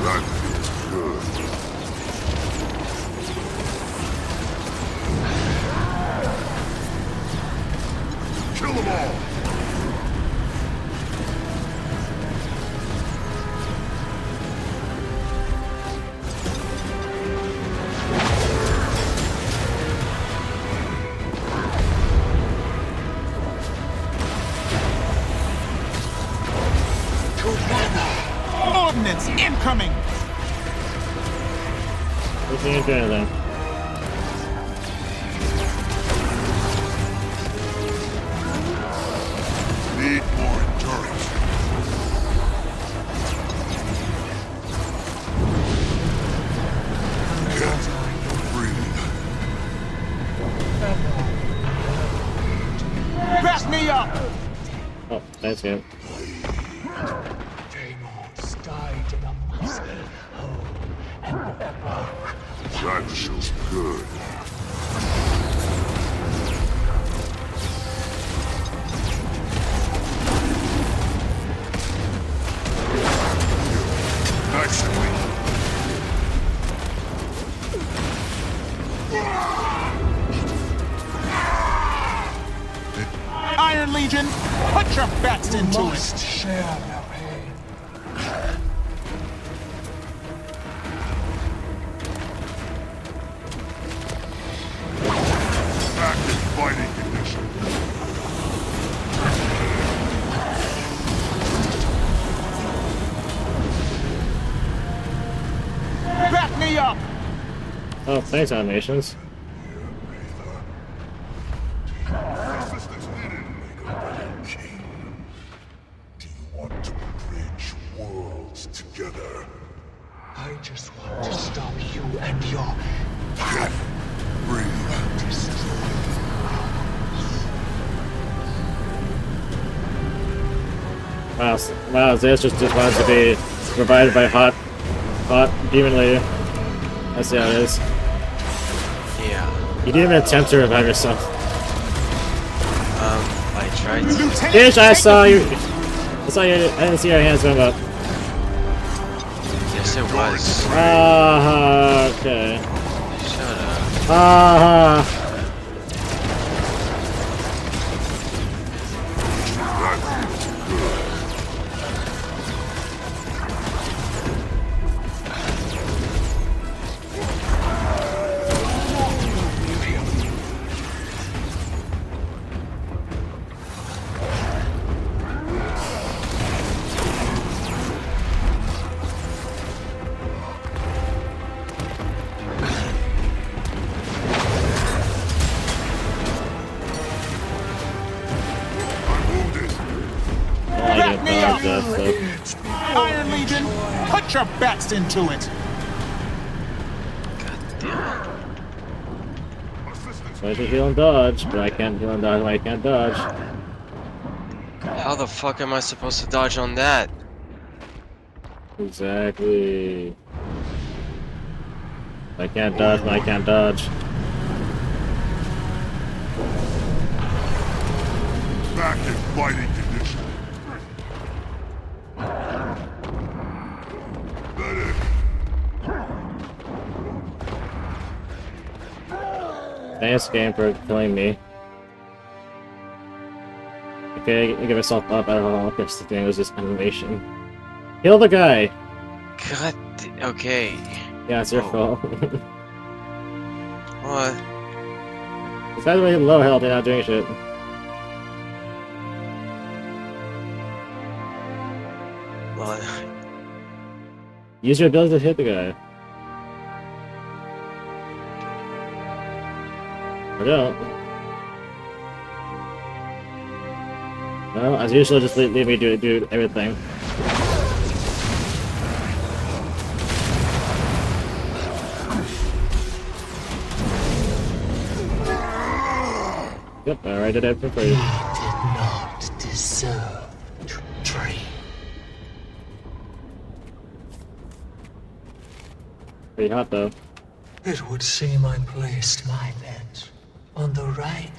That feels good. Kill them all! Ordnance incoming! What are you doing then? Need more endurance. Can't breathe. Back me up! Oh, thanks, Gabe. Deimos died in a muscle hole, and Emma. That feels good. Nice and weak. Iron Legion, put your bets into Must it. share their pain. Back in fighting condition. Back me up! Oh, thanks, animations. Assistance needed. King, do you want to bridge worlds together? I just want to stop you and your Can't breathe. Wow, Zeus just wanted to be provided by hot demon lady. That's how it is. Yeah. You didn't even attempt to revive yourself. I tried to. Bitch, I saw you! I saw you, I didn't see your hands going up. Yes, it was. Ah, okay. Shut up. Ah! Iron Legion, put your bets into it. So I can heal and dodge, but I can't heal and dodge when I can't dodge. How the fuck am I supposed to dodge on that? Exactly. I can't dodge when I can't dodge. Back in fighting condition. Thanks, game, for killing me. Okay, I give myself up. I don't know if this thing was just animation. Kill the guy! God, okay. Yeah, it's your fault. What? This guy's really low health and not doing shit. What? Use your ability to hit the guy. Or don't. No, as usual, just leave me do everything. Yep, I already did everything for you. He did not deserve to dream. Pretty hot though. It would seem I placed my bet on the right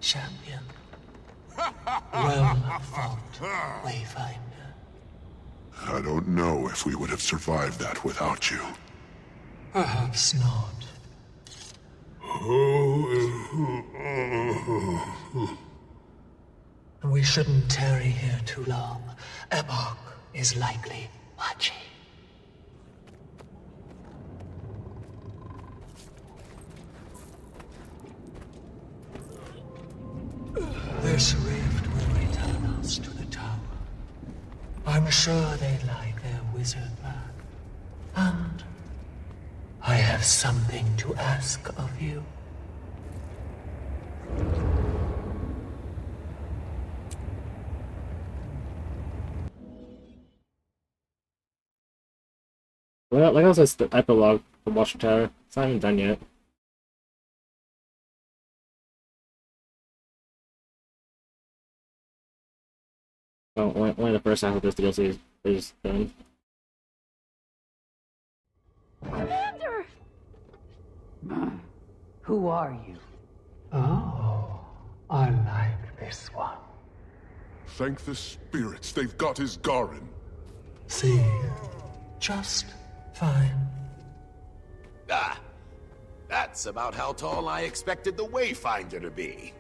champion. Well fought, Wayfinder. I don't know if we would have survived that without you. Perhaps not. We shouldn't tarry here too long. Ebok is likely watching. This rift will return us to the tower. I'm sure they'd like their wizard back. And I have something to ask of you. Well, like I said, the epilogue for Watchtower. It's not even done yet. Oh, only the first half of this DLC is done. Commander! Who are you? Oh, I like this one. Thank the spirits, they've got his Garin. See, just fine. Ah, that's about how tall I expected the Wayfinder to be.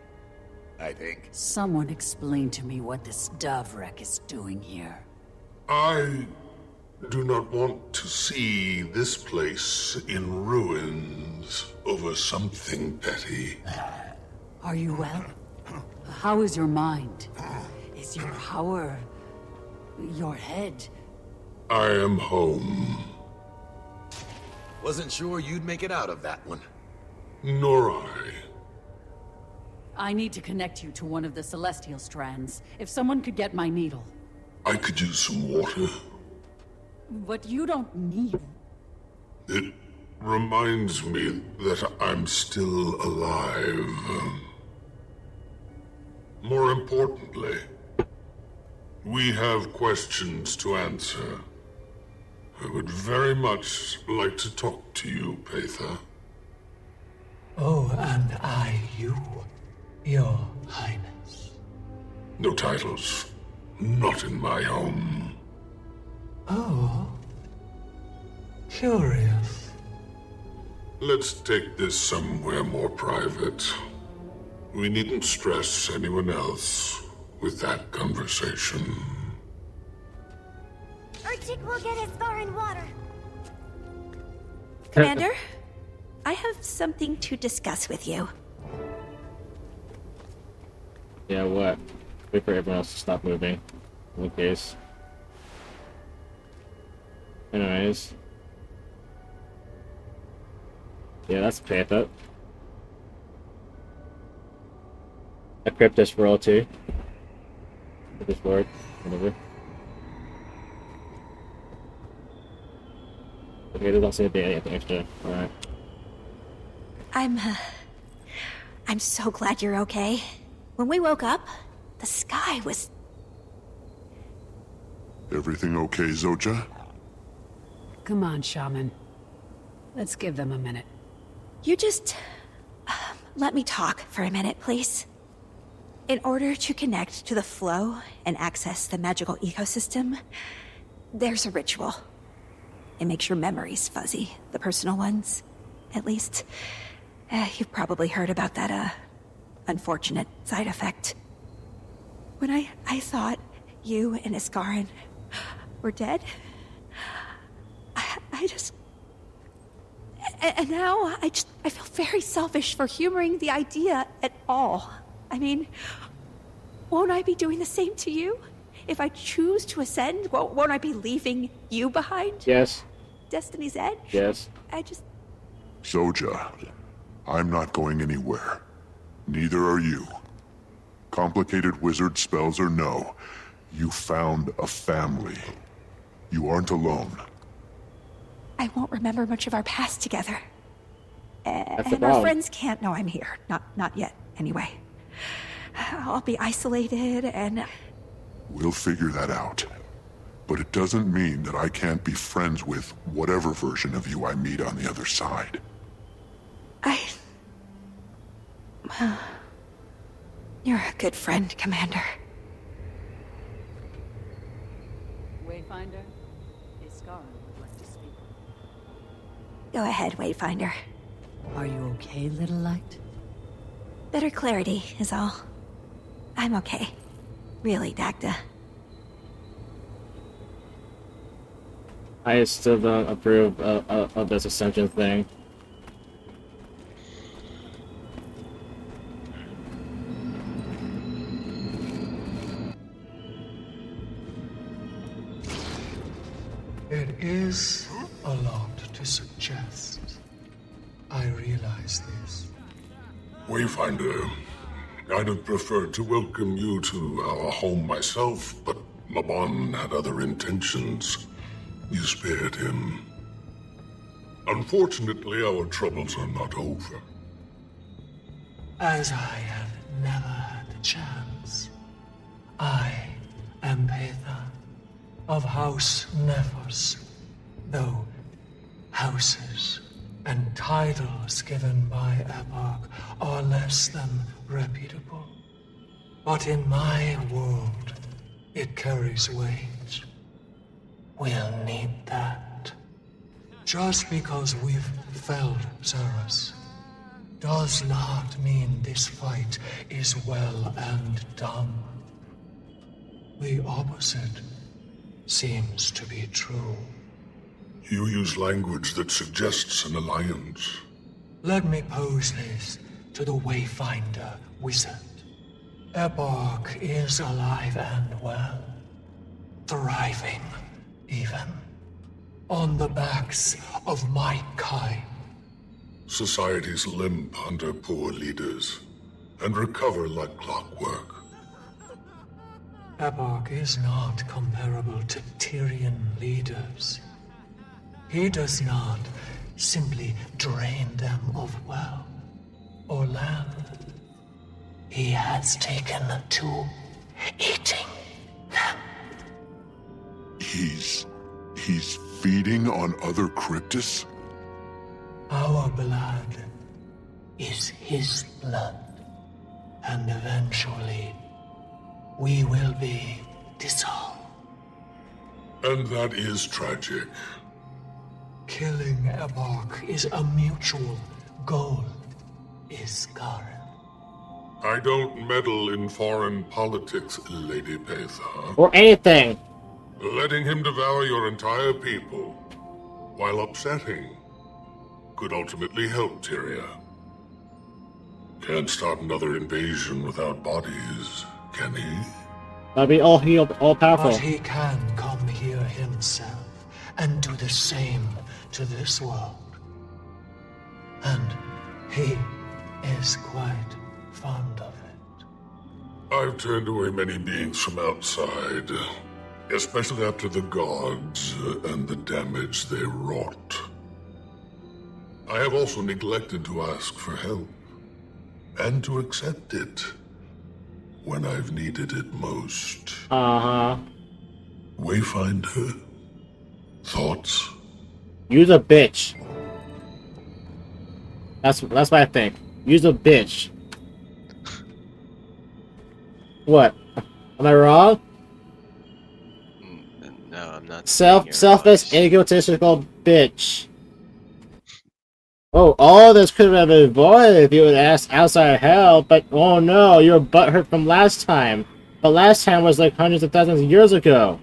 I think. Someone explain to me what this dove wreck is doing here. I do not want to see this place in ruins over something petty. Are you well? How is your mind? Is your power... your head? I am home. Wasn't sure you'd make it out of that one. Nor I. I need to connect you to one of the Celestial strands. If someone could get my needle. I could use some water. But you don't need... It reminds me that I'm still alive. More importantly, we have questions to answer. I would very much like to talk to you, Paitha. Oh, and I you, Your Highness. No titles. Not in my home. Oh. Curious. Let's take this somewhere more private. We needn't stress anyone else with that conversation. Urchik will get his Garin water. Commander, I have something to discuss with you. Yeah, what? Wait for everyone else to stop moving. In case. Anyways. Yeah, that's paper. A Cryptus royalty. Cryptus word, whatever. Okay, there don't seem to be anything extra. Alright. I'm so glad you're okay. When we woke up, the sky was... Everything okay, Zoja? Come on, Shaman. Let's give them a minute. You just... let me talk for a minute, please. In order to connect to the flow and access the magical ecosystem, there's a ritual. It makes your memories fuzzy, the personal ones, at least. You've probably heard about that, unfortunate side effect. When I thought you and Iskarin were dead, I just... And now, I feel very selfish for humoring the idea at all. I mean, won't I be doing the same to you? If I choose to ascend, won't I be leaving you behind? Yes. Destiny's Edge? Yes. I just... Zoja, I'm not going anywhere. Neither are you. Complicated wizard spells or no, you found a family. You aren't alone. I won't remember much of our past together. That's the And our problem. friends can't know I'm here. Not yet, anyway. I'll be isolated and... We'll figure that out. But it doesn't mean that I can't be friends with whatever version of you I meet on the other side. You're a good friend, Commander. Wayfinder, Iskarin would like to speak. Go ahead, Wayfinder. Are you okay, little light? Better clarity is all. I'm okay. Really, Dagda. I still don't approve of this ascension thing. It is a lot to suggest. I realize this. Wayfinder, I'd have preferred to welcome you to our home myself, but Mabon had other intentions. You spared him. Unfortunately, our troubles are not over. As I have never had the chance, I am Petha of House Nephos, though houses and titles given by Epoch are less than reputable. But in my world, it carries weight. We'll need that. Just because we've felled Xeris does not mean this fight is well and done. The opposite seems to be true. You use language that suggests an alliance. Let me pose this to the Wayfinder wizard. Epoch is alive and well. Thriving, even. On the backs of my kind. Societies limp under poor leaders, and recover like clockwork. Epoch is not comparable to Tyrian leaders. He does not simply drain them of wealth or land. He has taken to eating them. He's feeding on other Cryptus? Our blood is his blood. And eventually, we will be dissolved. And that is tragic. killing Eborg is a mutual goal, Isgarin. I don't meddle in foreign politics, Lady Petha. Or anything. Letting him devour your entire people, while upsetting, could ultimately help Tyria. Can't start another invasion without bodies, can he? That'd be all healed, all powerful. But he can come here himself and do the same to this world. And he is quite fond of it. I've turned away many beings from outside, especially after the gods and the damage they wrought. I have also neglected to ask for help, and to accept it when I've needed it most. Uh-huh. Wayfinder? Thoughts? Use a bitch. That's what I think. Use a bitch. What? Am I wrong? No, I'm not. Selfish, egotistical bitch. Oh, all this could have been avoided if you would ask outside help, but oh no, you were butthurt from last time. But last time was like hundreds of thousands of years ago.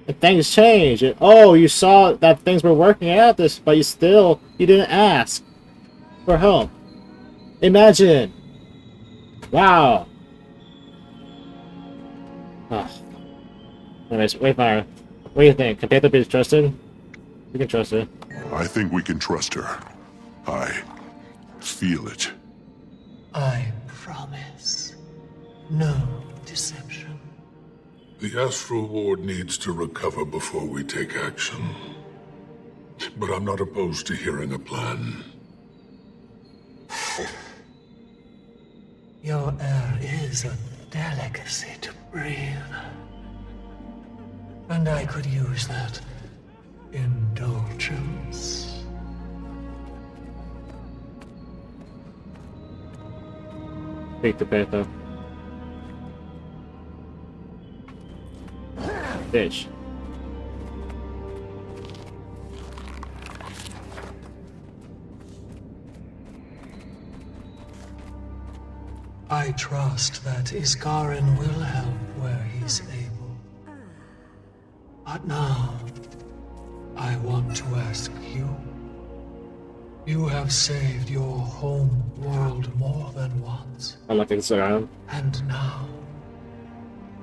And things changed. And, oh, you saw that things were working out this, but you didn't ask for help. Imagine. Wow. Oh. Anyways, Wayfinder, what do you think? Can Petha be trusted? We can trust her. I think we can trust her. I feel it. I promise. No deception. The Astral Ward needs to recover before we take action. But I'm not opposed to hearing a plan. Your air is a delicacy to breathe. And I could use that indulgence. Speak to Petha. Bitch. I trust that Isgarin will help where he's able. But now, I want to ask you. You have saved your home world more than once. I'm not concerned. And now,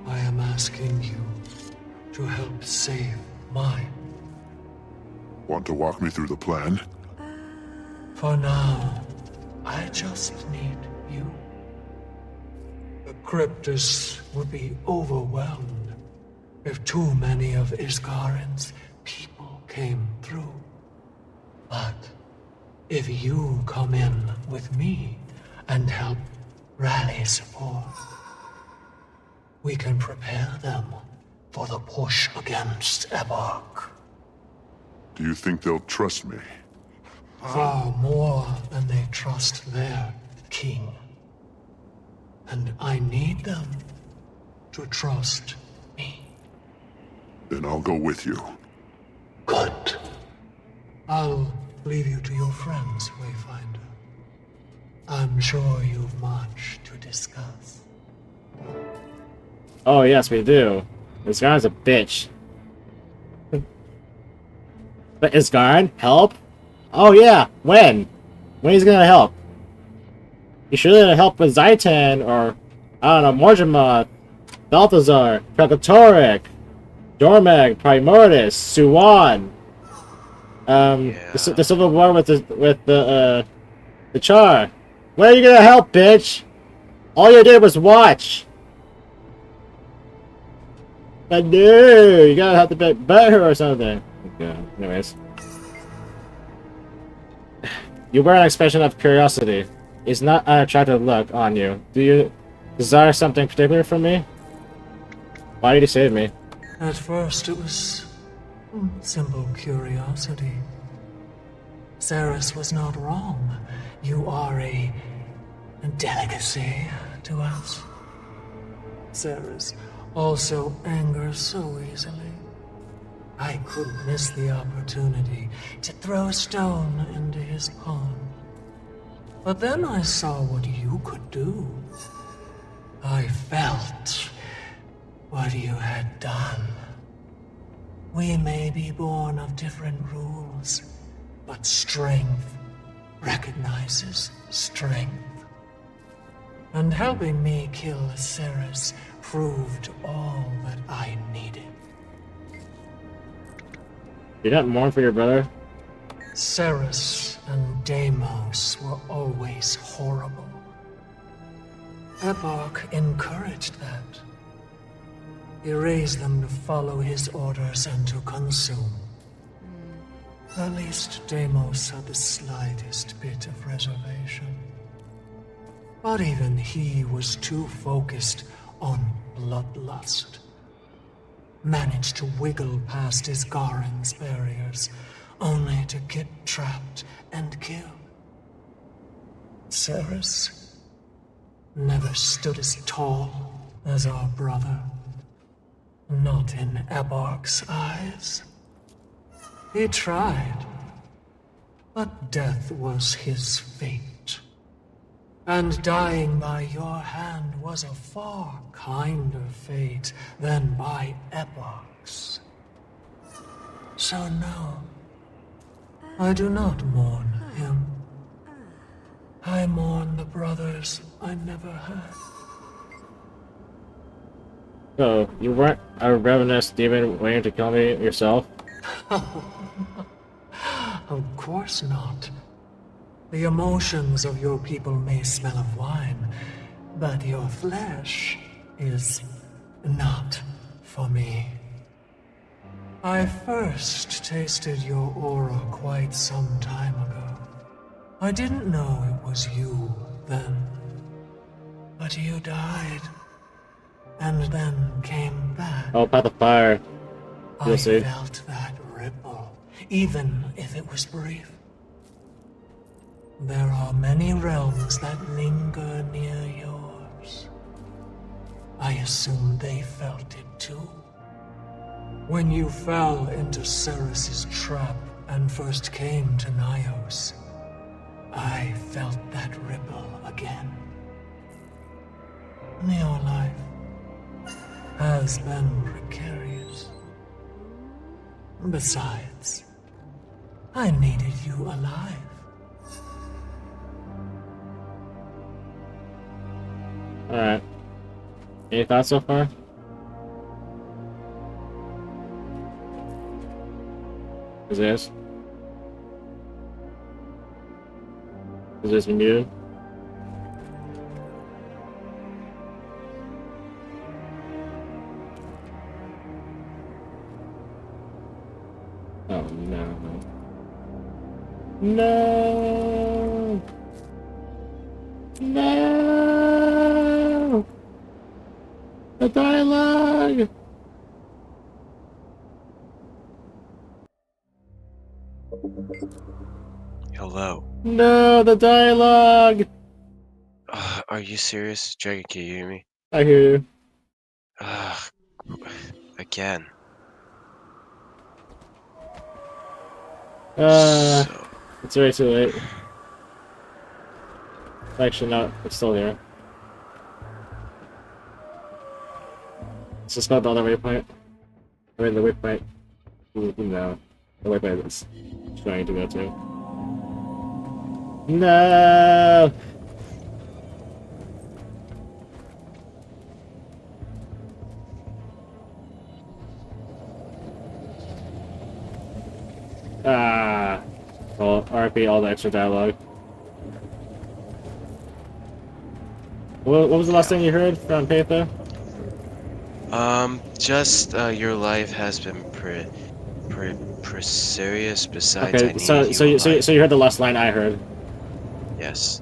I am asking you to help save mine. Want to walk me through the plan? For now, I just need you. The Cryptus would be overwhelmed if too many of Isgarin's people came through. But if you come in with me and help rally support, we can prepare them for the push against Eborg. Do you think they'll trust me? Far more than they trust their king. And I need them to trust me. Then I'll go with you. Good. I'll leave you to your friends, Wayfinder. I'm sure you've much to discuss. Oh yes, we do. Isgarin's a bitch. But Isgarin? Help? Oh yeah, when? When he's gonna help? He should have helped with Zaitan, or, I don't know, Morgemont, Balthazar, Precatoric, Dormag, Primordis, Suwan. The Civil War with the Char. When are you gonna help, bitch? All you did was watch. But no, you gotta have to bet her or something. Okay, anyways. You wear an expression of curiosity. It's not an attractive look on you. Do you desire something particular from me? Why did you save me? At first it was simple curiosity. Ceres was not wrong. You are a delicacy to us. Ceres also angers so easily. I couldn't miss the opportunity to throw a stone into his pond. But then I saw what you could do. I felt what you had done. We may be born of different rules, but strength recognizes strength. And helping me kill Ceres proved all that I needed. You don't mourn for your brother? Ceres and Deimos were always horrible. Epoch encouraged that. He raised them to follow his orders and to consume. At least Deimos had the slightest bit of reservation. But even he was too focused on bloodlust. Managed to wiggle past Isgarin's barriers, only to get trapped and killed. Ceres never stood as tall as our brother. Not in Epoch's eyes. He tried, but death was his fate. And dying by your hand was a far kinder fate than by Epoch's. So no, I do not mourn him. I mourn the brothers I never had. So, you weren't a ravenous demon waiting to kill me yourself? Of course not. The emotions of your people may smell of wine, but your flesh is not for me. I first tasted your aura quite some time ago. I didn't know it was you then. But you died, and then came back. Oh, Path of Fire. You'll I see. felt that ripple, even if it was brief. There are many realms that linger near yours. I assume they felt it too. When you fell into Ceres' trap and first came to Nyos, I felt that ripple again. Your life has been precarious. Besides, I needed you alive. Alright. Any thoughts so far? Is this? Is this muted? Oh no. No! No! The dialogue! Hello. No, the dialogue! Are you serious? Dragon, can you hear me? I hear you. Again. It's way too late. Actually, no, it's still here. It's just not the other waypoint. I mean, the waypoint. No. The waypoint is trying to go to. No! Ah. Well, RP all the extra dialogue. What was the last thing you heard from Paetha? Just your life has been precarious. Besides, Okay, I need so you heard the last line I heard. Yes.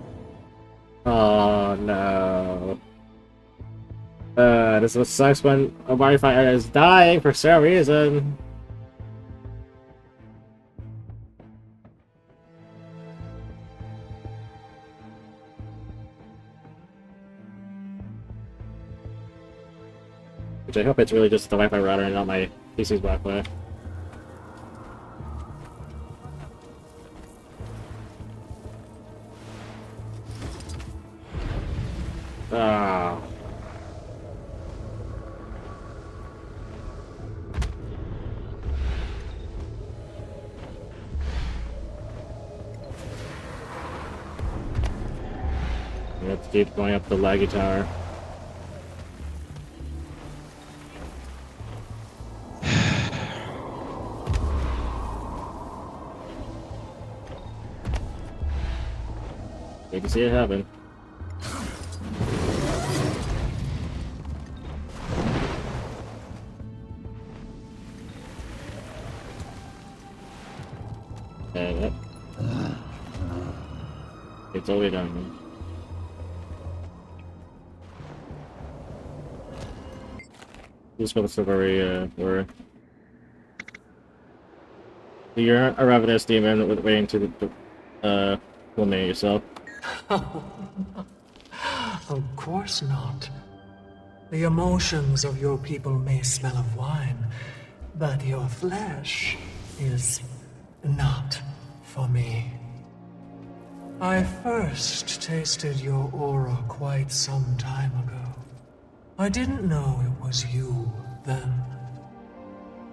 Oh no. This is what sucks when a firefighter is dying for some reason. Which I hope it's really just the Wi-Fi router and not my PC's Wi-Fi. Ah. We have to keep going up the laggy tower. You can see it happen. And yep. It's all the way down. Let's go to where we were. You're a ravenous demon waiting to eliminate yourself. Of course not. The emotions of your people may smell of wine, but your flesh is not for me. I first tasted your aura quite some time ago. I didn't know it was you then.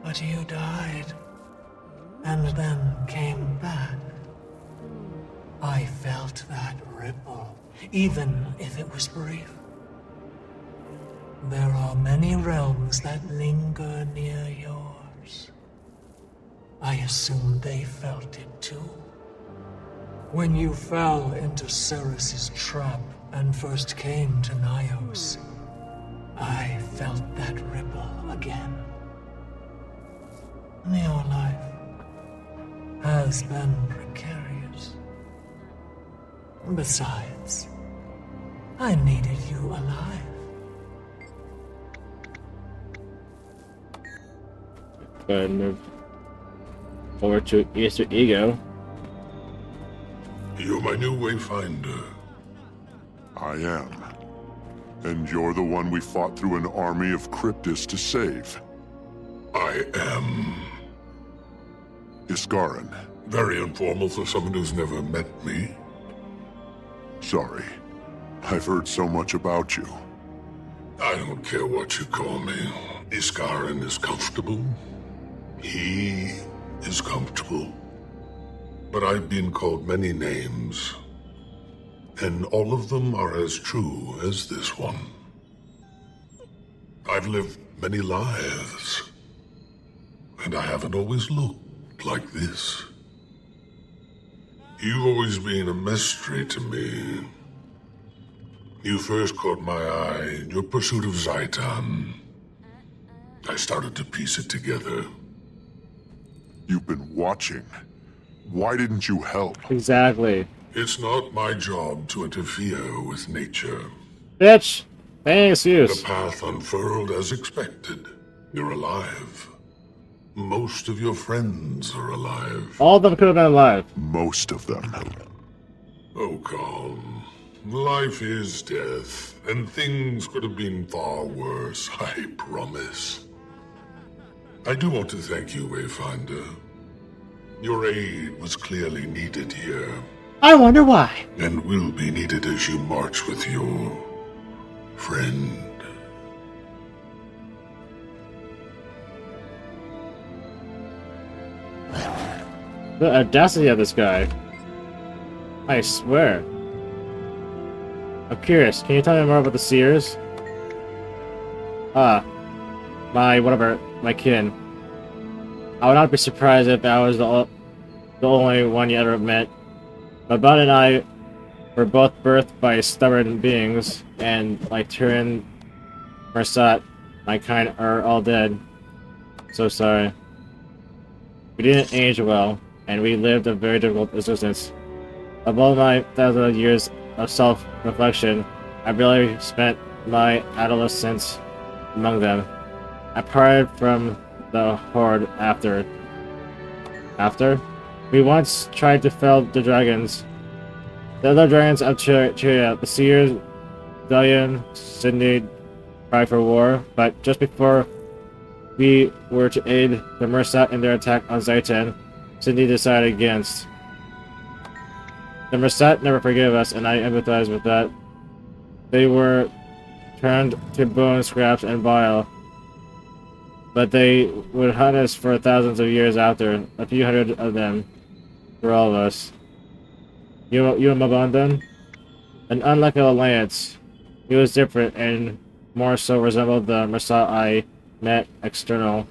But you died, and then came back. I felt that ripple, even if it was brief. There are many realms that linger near yours. I assume they felt it too. When you fell into Ceres's trap and first came to Nyos, I felt that ripple again. Your life has been precarious. Besides, I needed you alive. Go ahead and move forward to Easter Ego. You're my new Wayfinder. I am. And you're the one we fought through an army of Cryptis to save. I am. Iskarin. Very informal for someone who's never met me. Sorry. I've heard so much about you. I don't care what you call me. Iskarin is comfortable. He is comfortable. But I've been called many names. And all of them are as true as this one. I've lived many lives. And I haven't always looked like this. You've always been a mystery to me. You first caught my eye in your pursuit of Zaitan. I started to piece it together. You've been watching. Why didn't you help? Exactly. It's not my job to interfere with nature. Bitch! Thanks, use. The path unfurled as expected. You're alive. Most of your friends are alive. All of them could have been alive. Most of them. Oh, calm. Life is death, and things could have been far worse, I promise. I do want to thank you, Wayfinder. Your aid was clearly needed here. I wonder why. And will be needed as you march with your friend. The audacity of this guy. I swear. I'm curious, can you tell me more about the Seers? My kin. I would not be surprised if I was the only one you ever met. My bud and I were both birthed by stubborn beings, and like Turin, Marsat, my kind are all dead. So sorry. We didn't age well, and we lived a very difficult existence. Of all my 1,000 years of self-reflection, I barely spent my adolescence among them. I parted from the Horde after. We once tried to fell the dragons. The other dragons of Cheria, the Seers, Dalian, Sydney, cried for war, but just before we were to aid the Mursat in their attack on Zaitan, Sydney decided against. The Mursat never forgave us, and I empathize with that. they were turned to bone scraps and bile. But they would hunt us for thousands of years after, a few hundred of them, for all of us. You and Mabon then? And unlike Lance, he was different and more so resembled the Mursaat I met external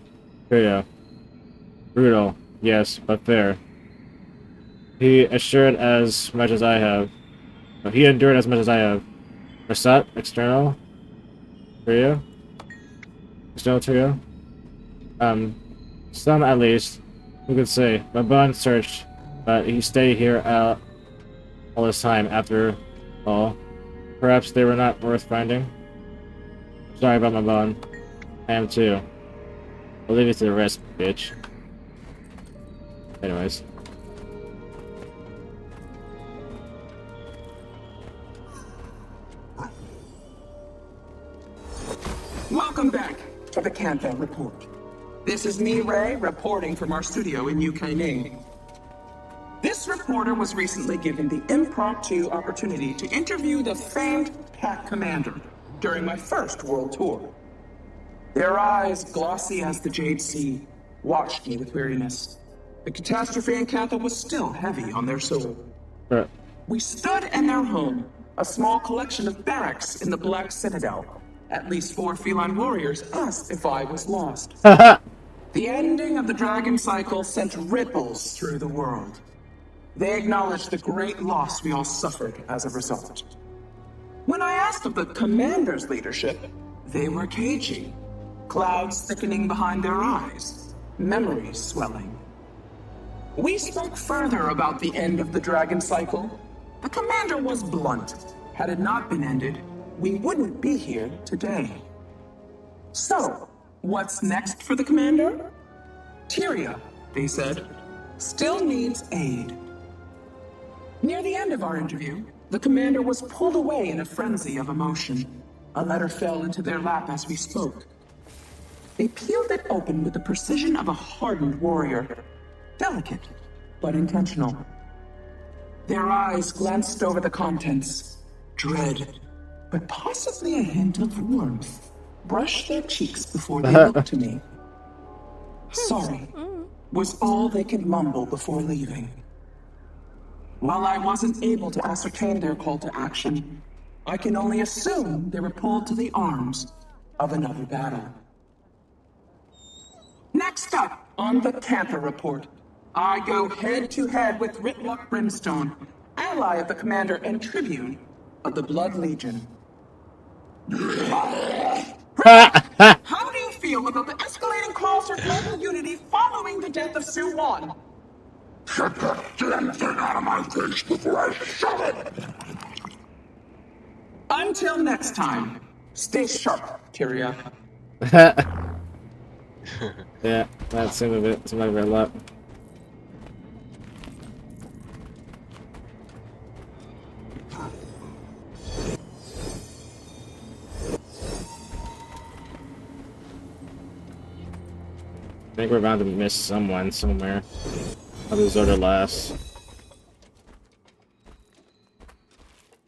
trio. Brutal, yes, but fair. He endured as much as I have. Mursaat external trio? External trio? Some at least. Who could say? Mabon searched, but he stayed here all this time after all. Perhaps they were not worth finding. Sorry about Mabon. I am too. I'll leave you to the rest, bitch. Anyways. Welcome back to the Cantho Report. This is me, Ray, reporting from our studio in Yukaning. This reporter was recently given the impromptu opportunity to interview the famed Pack Commander during my first world tour. Their eyes, glossy as the Jade Sea, watched me with weariness. The catastrophe in Cantho was still heavy on their soul. We stood in their home, a small collection of barracks in the Black Citadel. At least 4 feline warriors asked if I was lost. The ending of the Dragon Cycle sent ripples through the world. They acknowledged the great loss we all suffered as a result. When I asked of the Commander's leadership, they were cagey. Clouds thickening behind their eyes, memories swelling. We spoke further about the end of the Dragon Cycle. The Commander was blunt. Had it not been ended, we wouldn't be here today. So, what's next for the Commander? Tyria, they said, still needs aid. Near the end of our interview, the Commander was pulled away in a frenzy of emotion. A letter fell into their lap as we spoke. They peeled it open with the precision of a hardened warrior. Delicate, but intentional. Their eyes glanced over the contents. Dread, but possibly a hint of warmth, brushed their cheeks before they looked to me. Sorry, was all they could mumble before leaving. While I wasn't able to ascertain their call to action, I can only assume they were pulled to the arms of another battle. Next up on the Cantho Report, I go head-to-head with Ritlock Brimstone, ally of the Commander and Tribune of the Blood Legion. How do you feel about the escalating calls for global unity following the death of Su Wan? Get that damn thing out of my face before I shove it! Until next time, stay sharp, Tyria. Yeah, that seemed like a red lot. I think we're bound to miss someone somewhere. How does Zorda last?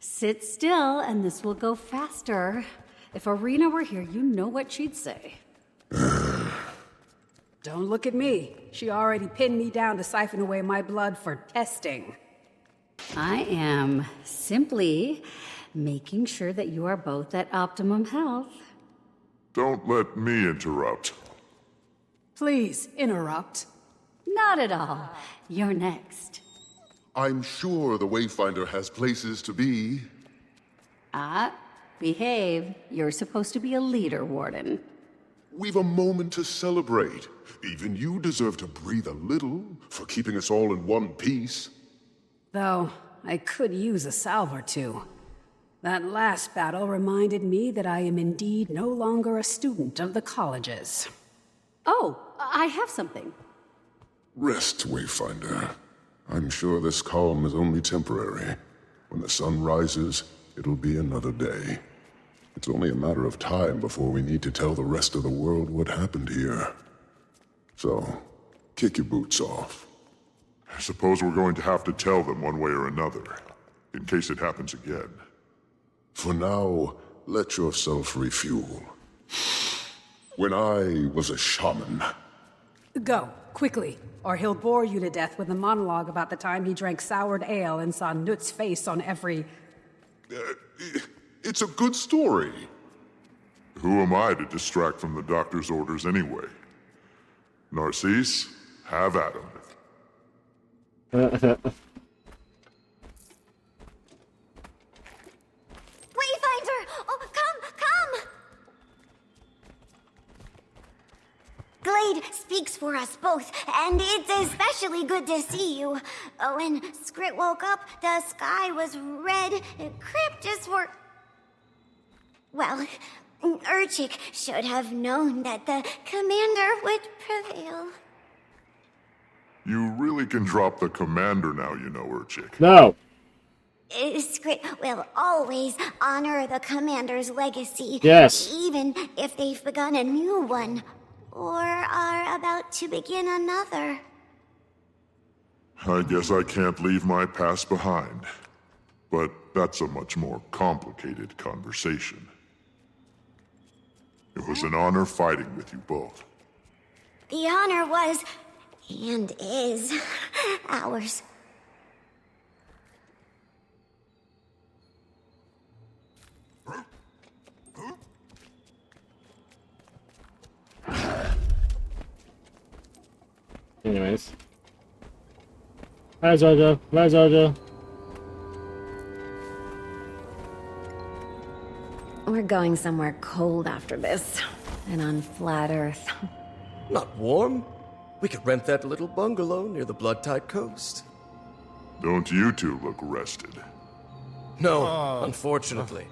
Sit still, and this will go faster. If Arena were here, you know what she'd say. Don't look at me. She already pinned me down to siphon away my blood for testing. I am simply making sure that you are both at optimum health. Don't let me interrupt. Please, interrupt. Not at all. You're next. I'm sure the Wayfinder has places to be. Behave. You're supposed to be a leader, Warden. We've a moment to celebrate. Even you deserve to breathe a little for keeping us all in one piece. Though, I could use a salve or two. That last battle reminded me that I am indeed no longer a student of the colleges. Oh, I have something. Rest, Wayfinder. I'm sure this calm is only temporary. When the sun rises, it'll be another day. It's only a matter of time before we need to tell the rest of the world what happened here. So, kick your boots off. I suppose we're going to have to tell them one way or another, in case it happens again. For now, let yourself refuel. When I was a shaman... Go, quickly, or he'll bore you to death with a monologue about the time he drank soured ale and saw Nut's face on every... It's a good story. Who am I to distract from the doctor's orders anyway? Narcisse, have at him. Wayfinder! Oh, come! Glade speaks for us both, and it's especially good to see you. When Skrit woke up, the sky was red. Cryptis were... Well, Urchik should have known that the commander would prevail. You really can drop the commander now, you know, Urchik. No! Skrit will always honor the commander's legacy. Yes. Even if they've begun a new one, or are about to begin another. I guess I can't leave my past behind. But that's a much more complicated conversation. It was an honor fighting with you both. The honor was, and is, ours. Anyways. Hi, Jojo. Bye, Jojo. We're going somewhere cold after this. And on flat Earth. Not warm. We could rent that little bungalow near the Blood-Tide coast. Don't you two look rested? No, unfortunately.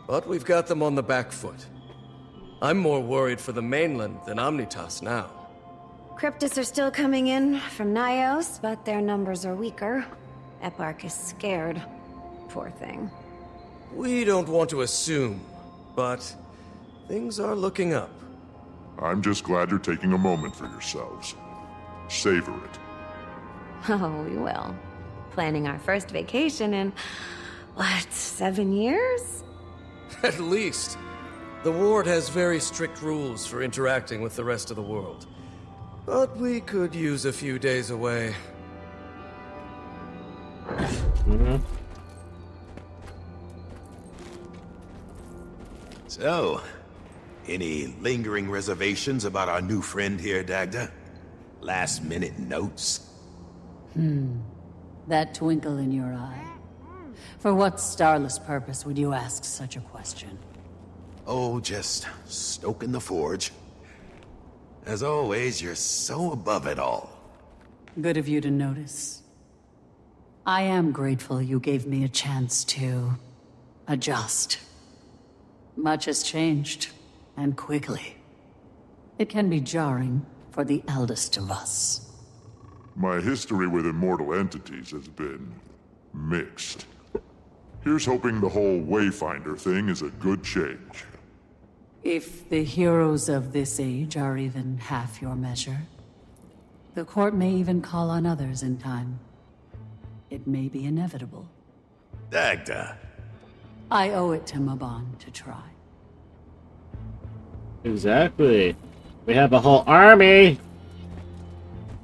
But we've got them on the back foot. I'm more worried for the mainland than Omnitas now. Cryptis are still coming in from Nyos, but their numbers are weaker. Eparch is scared. Poor thing. We don't want to assume, but things are looking up. I'm just glad you're taking a moment for yourselves. Savor it. Oh, we will. Planning our first vacation in, 7 years? At least. The Ward has very strict rules for interacting with the rest of the world. But we could use a few days away. So, any lingering reservations about our new friend here, Dagda? Last-minute notes? That twinkle in your eye. For what starless purpose would you ask such a question? Oh, just stoking the forge. As always, you're so above it all. Good of you to notice. I am grateful you gave me a chance to adjust. Much has changed, and quickly. It can be jarring for the eldest of us. My history with immortal entities has been mixed. Here's hoping the whole Wayfinder thing is a good change. If the heroes of this age are even half your measure, the court may even call on others in time. It may be inevitable. Dagda. I owe it to Mabon to try. Exactly. We have a whole army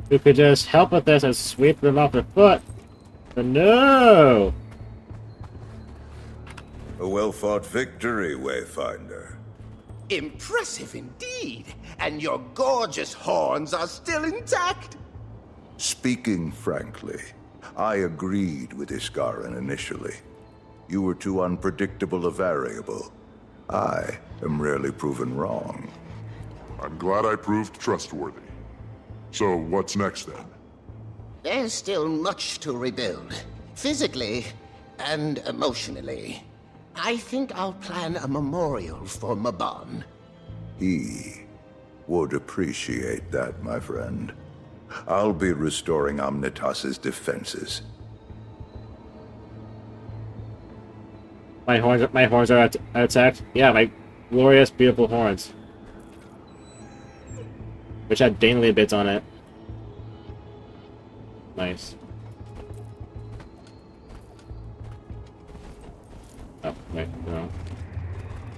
who could just help with this and sweep them off their foot. But no! A well-fought victory, Wayfinder. Impressive indeed. And your gorgeous horns are still intact. Speaking frankly, I agreed with Iskarin initially. You were too unpredictable a variable. I am rarely proven wrong. I'm glad I proved trustworthy. So, what's next then? There's still much to rebuild. Physically and emotionally. I think I'll plan a memorial for Mabon. He would appreciate that, my friend. I'll be restoring Omnitas's defenses. My horns are attacked? Yeah, my glorious, beautiful horns. Which had daintily bits on it. Nice. Oh, Wait, no.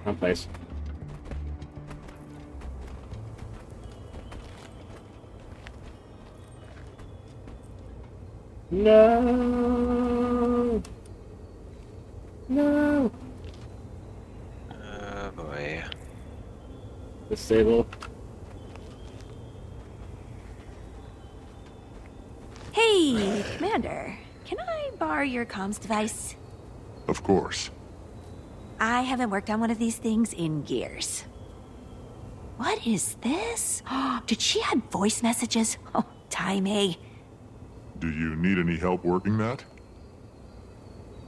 Wrong place. No! No! Oh boy. Disable. Hey, Commander. Can I borrow your comms device? Of course. I haven't worked on one of these things in years. What is this? Did she add voice messages? Oh, timey. Do you need any help working that?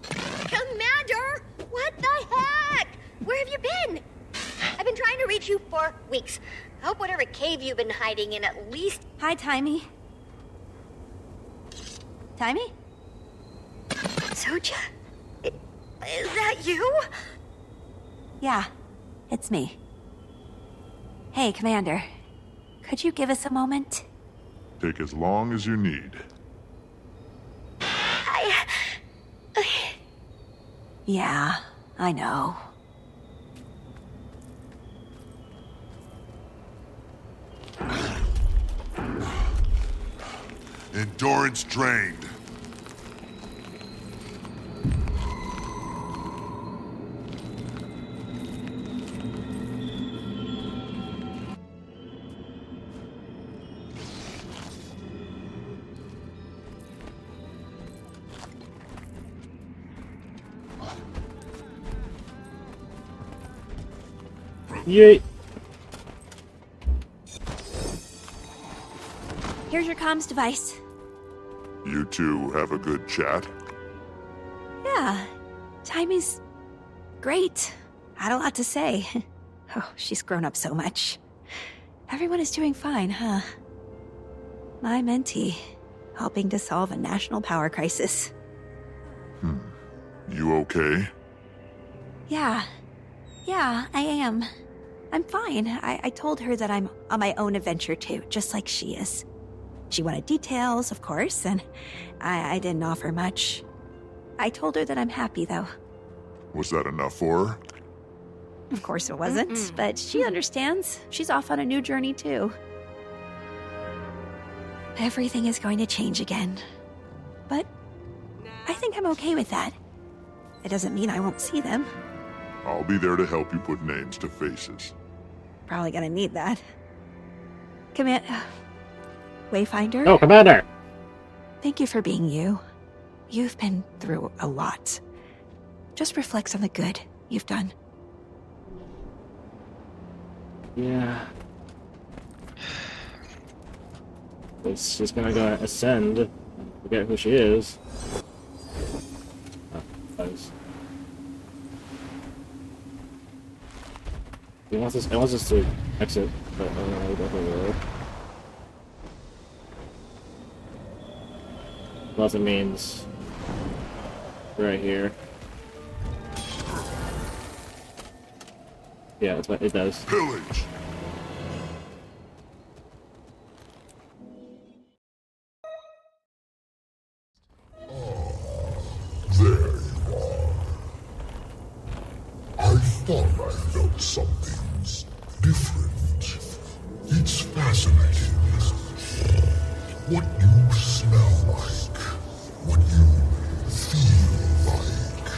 Commander! What the heck? Where have you been? I've been trying to reach you for weeks. I hope whatever cave you've been hiding in at least... Hi, Timey. Timey? Soja? Is that you? Yeah, it's me. Hey, Commander. Could you give us a moment? Take as long as you need. Yeah, I know. Endurance drained. Yay! Here's your comms device. You two have a good chat? Yeah, Timey's great. Had a lot to say. Oh, she's grown up so much. Everyone is doing fine, huh? My mentee, helping to solve a national power crisis. You okay? Yeah, I am. I'm fine. I told her that I'm on my own adventure too, just like she is. She wanted details, of course, and I didn't offer much. I told her that I'm happy, though. Was that enough for her? Of course it wasn't, but she understands. She's off on a new journey, too. Everything is going to change again. But I think I'm okay with that. It doesn't mean I won't see them. I'll be there to help you put names to faces. Probably gonna need that. Wayfinder? Oh, Commander! Thank you for being you. You've been through a lot. Just reflects on the good you've done. Yeah. She's gonna go ascend. Forget who she is. Oh, nice. It wants us to exit, but well, it means right here. Yeah, that's what it does. Pillage! There you are. I thought I felt something's different. It's fascinating. What you smell like, what you feel like.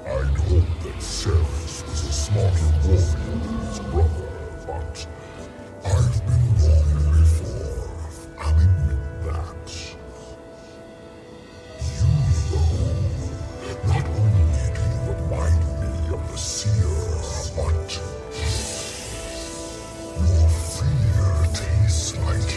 I'd hoped that Ceres was a smarter warrior than his brother, but I've been wrong before. I'll admit that. You, though, not only do you remind me of the seer, but your fear tastes like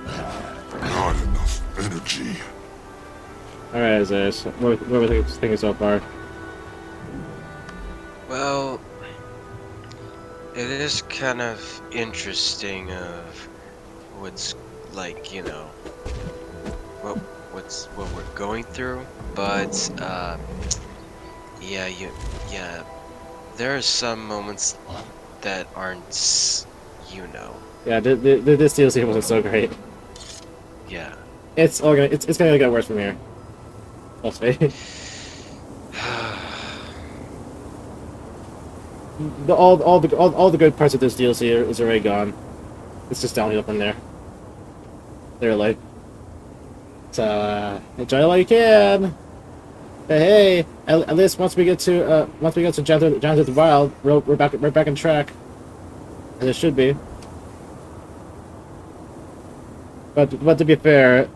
Not enough energy. Alright, Isaiah, what were you thinking so far? Well, it is kind of interesting of what's like, you know, what we're going through, but yeah, there are some moments that aren't, you know. Yeah, this DLC wasn't so great. Yeah. It's gonna get worse from here. Let's see. all the good parts of this DLC is already gone. It's just downhill from there. Clearly. So enjoy it while you can. But hey, at least once we get to Giants of the Wild, we're back on track. As it should be. But to be fair,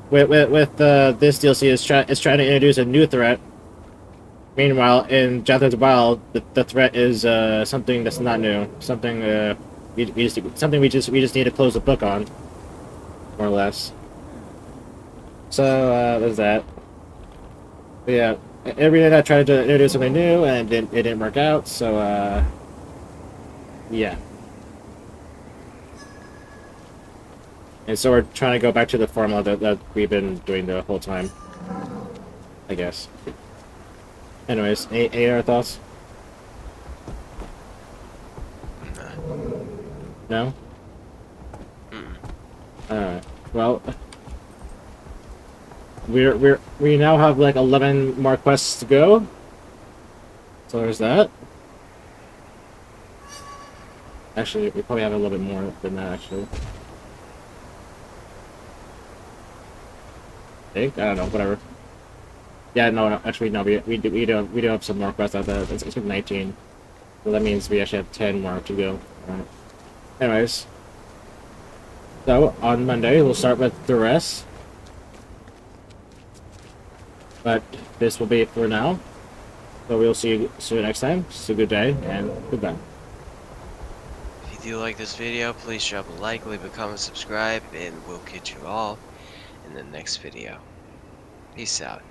with this DLC is trying to introduce a new threat. Meanwhile, in Giants of the Wild, the threat is something that's not new. Something we just need to close the book on, more or less. So there's that. But yeah, every night I tried to introduce something new, and it didn't work out. So yeah. And so we're trying to go back to the formula that we've been doing the whole time, I guess. Anyways, any other thoughts? No? Alright. Well, we now have like 11 more quests to go. So there's that. Actually, we probably have a little bit more than that, actually. I don't know, whatever. Yeah, no, actually, no, we do have some more quests out there. It's 19. So that means we actually have 10 more to go. Alright. Anyways. So, on Monday, we'll start with the rest. But this will be it for now. So we'll see you next time. It's a good day, and goodbye. If you do like this video, please drop a like, leave a comment, subscribe, and we'll catch you all in the next video. Peace out.